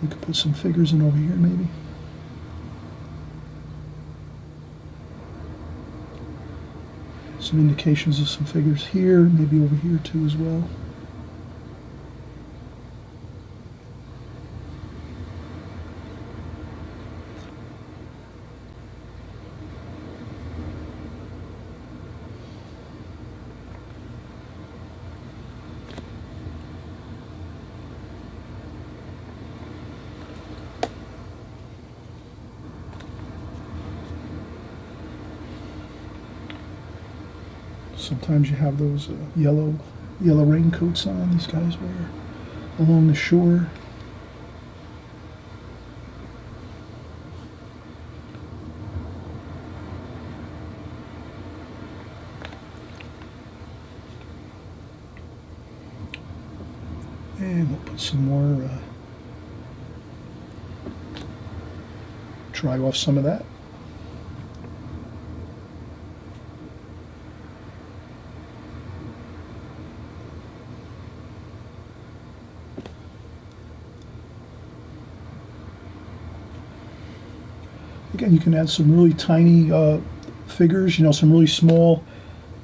We could put some figures in over here, maybe. Some indications of some figures here, maybe over here too as well. Sometimes you have those yellow raincoats on these guys wear along the shore. And we'll put some more, dry off some of that. Again, you can add some really tiny figures, some really small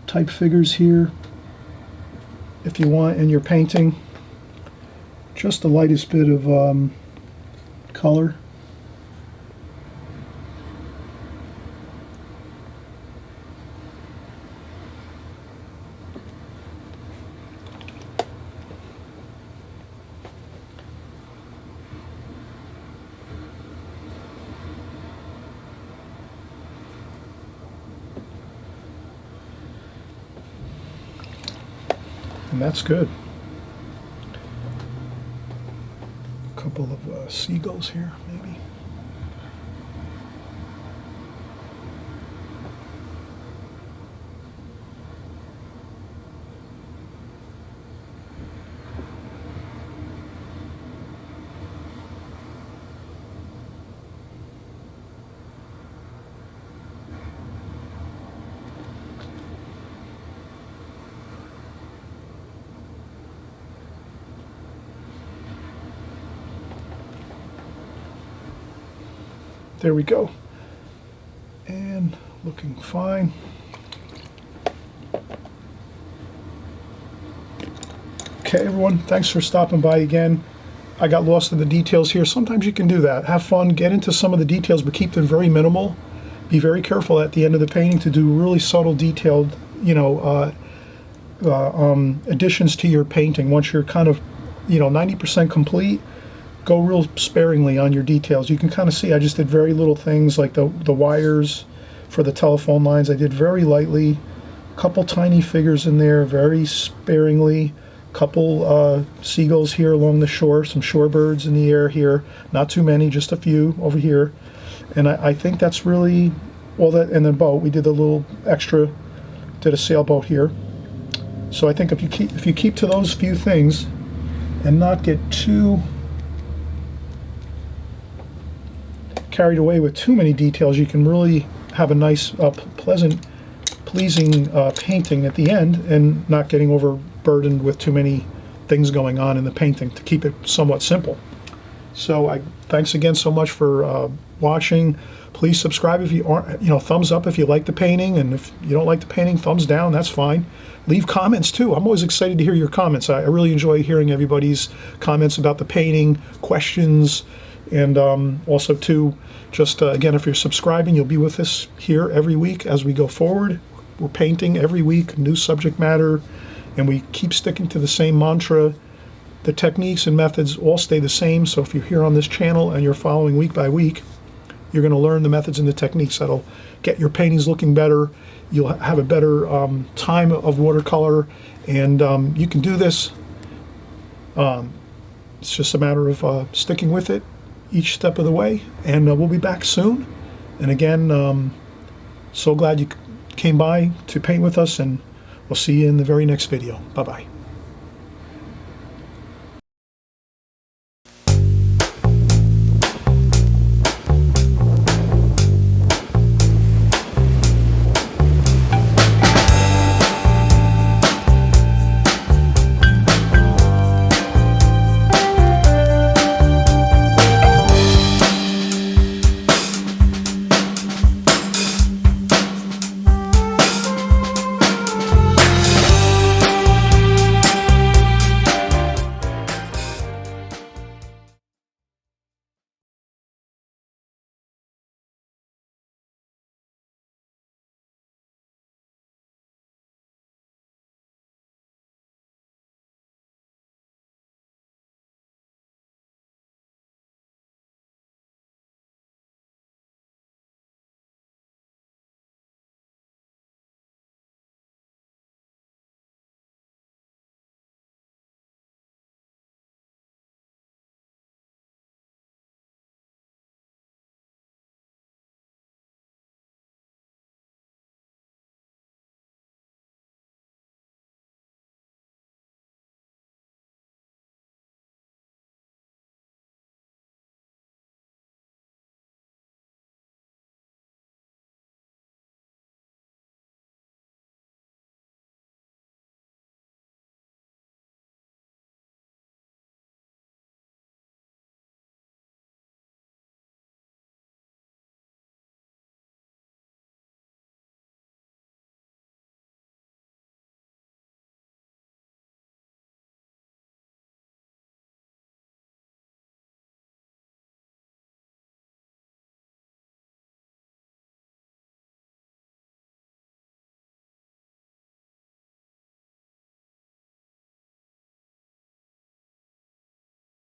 type figures here if you want in your painting. Just the lightest bit of color. And that's good. A couple of seagulls here, maybe. There we go. And looking fine. Okay, everyone, thanks for stopping by again. I got lost in the details here. Sometimes you can do that. Have fun, get into some of the details, but keep them very minimal. Be very careful at the end of the painting to do really subtle, detailed, additions to your painting. Once you're kind of, 90% complete, go real sparingly on your details. You can kind of see I just did very little things like the wires for the telephone lines. I did very lightly, a couple tiny figures in there, very sparingly, couple seagulls here along the shore, some shorebirds in the air here, not too many, just a few over here. And I think that's really all that. And the boat, we did a little extra, did a sailboat here. So I think if you keep to those few things and not get too carried away with too many details, you can really have a nice, pleasant, pleasing painting at the end, and not getting overburdened with too many things going on in the painting, to keep it somewhat simple. So thanks again so much for watching. Please subscribe if you aren't, thumbs up if you like the painting, and if you don't like the painting, thumbs down, that's fine. Leave comments too. I'm always excited to hear your comments. I really enjoy hearing everybody's comments about the painting, questions, and also too, just again, if you're subscribing, you'll be with us here every week as we go forward. We're painting every week, new subject matter, and we keep sticking to the same mantra. The techniques and methods all stay the same, so if you're here on this channel and you're following week by week, you're going to learn the methods and the techniques that'll get your paintings looking better. You'll have a better time of watercolor, and you can do this. It's just a matter of sticking with it each step of the way, and we'll be back soon. And again, so glad you came by to paint with us, and we'll see you in the very next video. Bye-bye.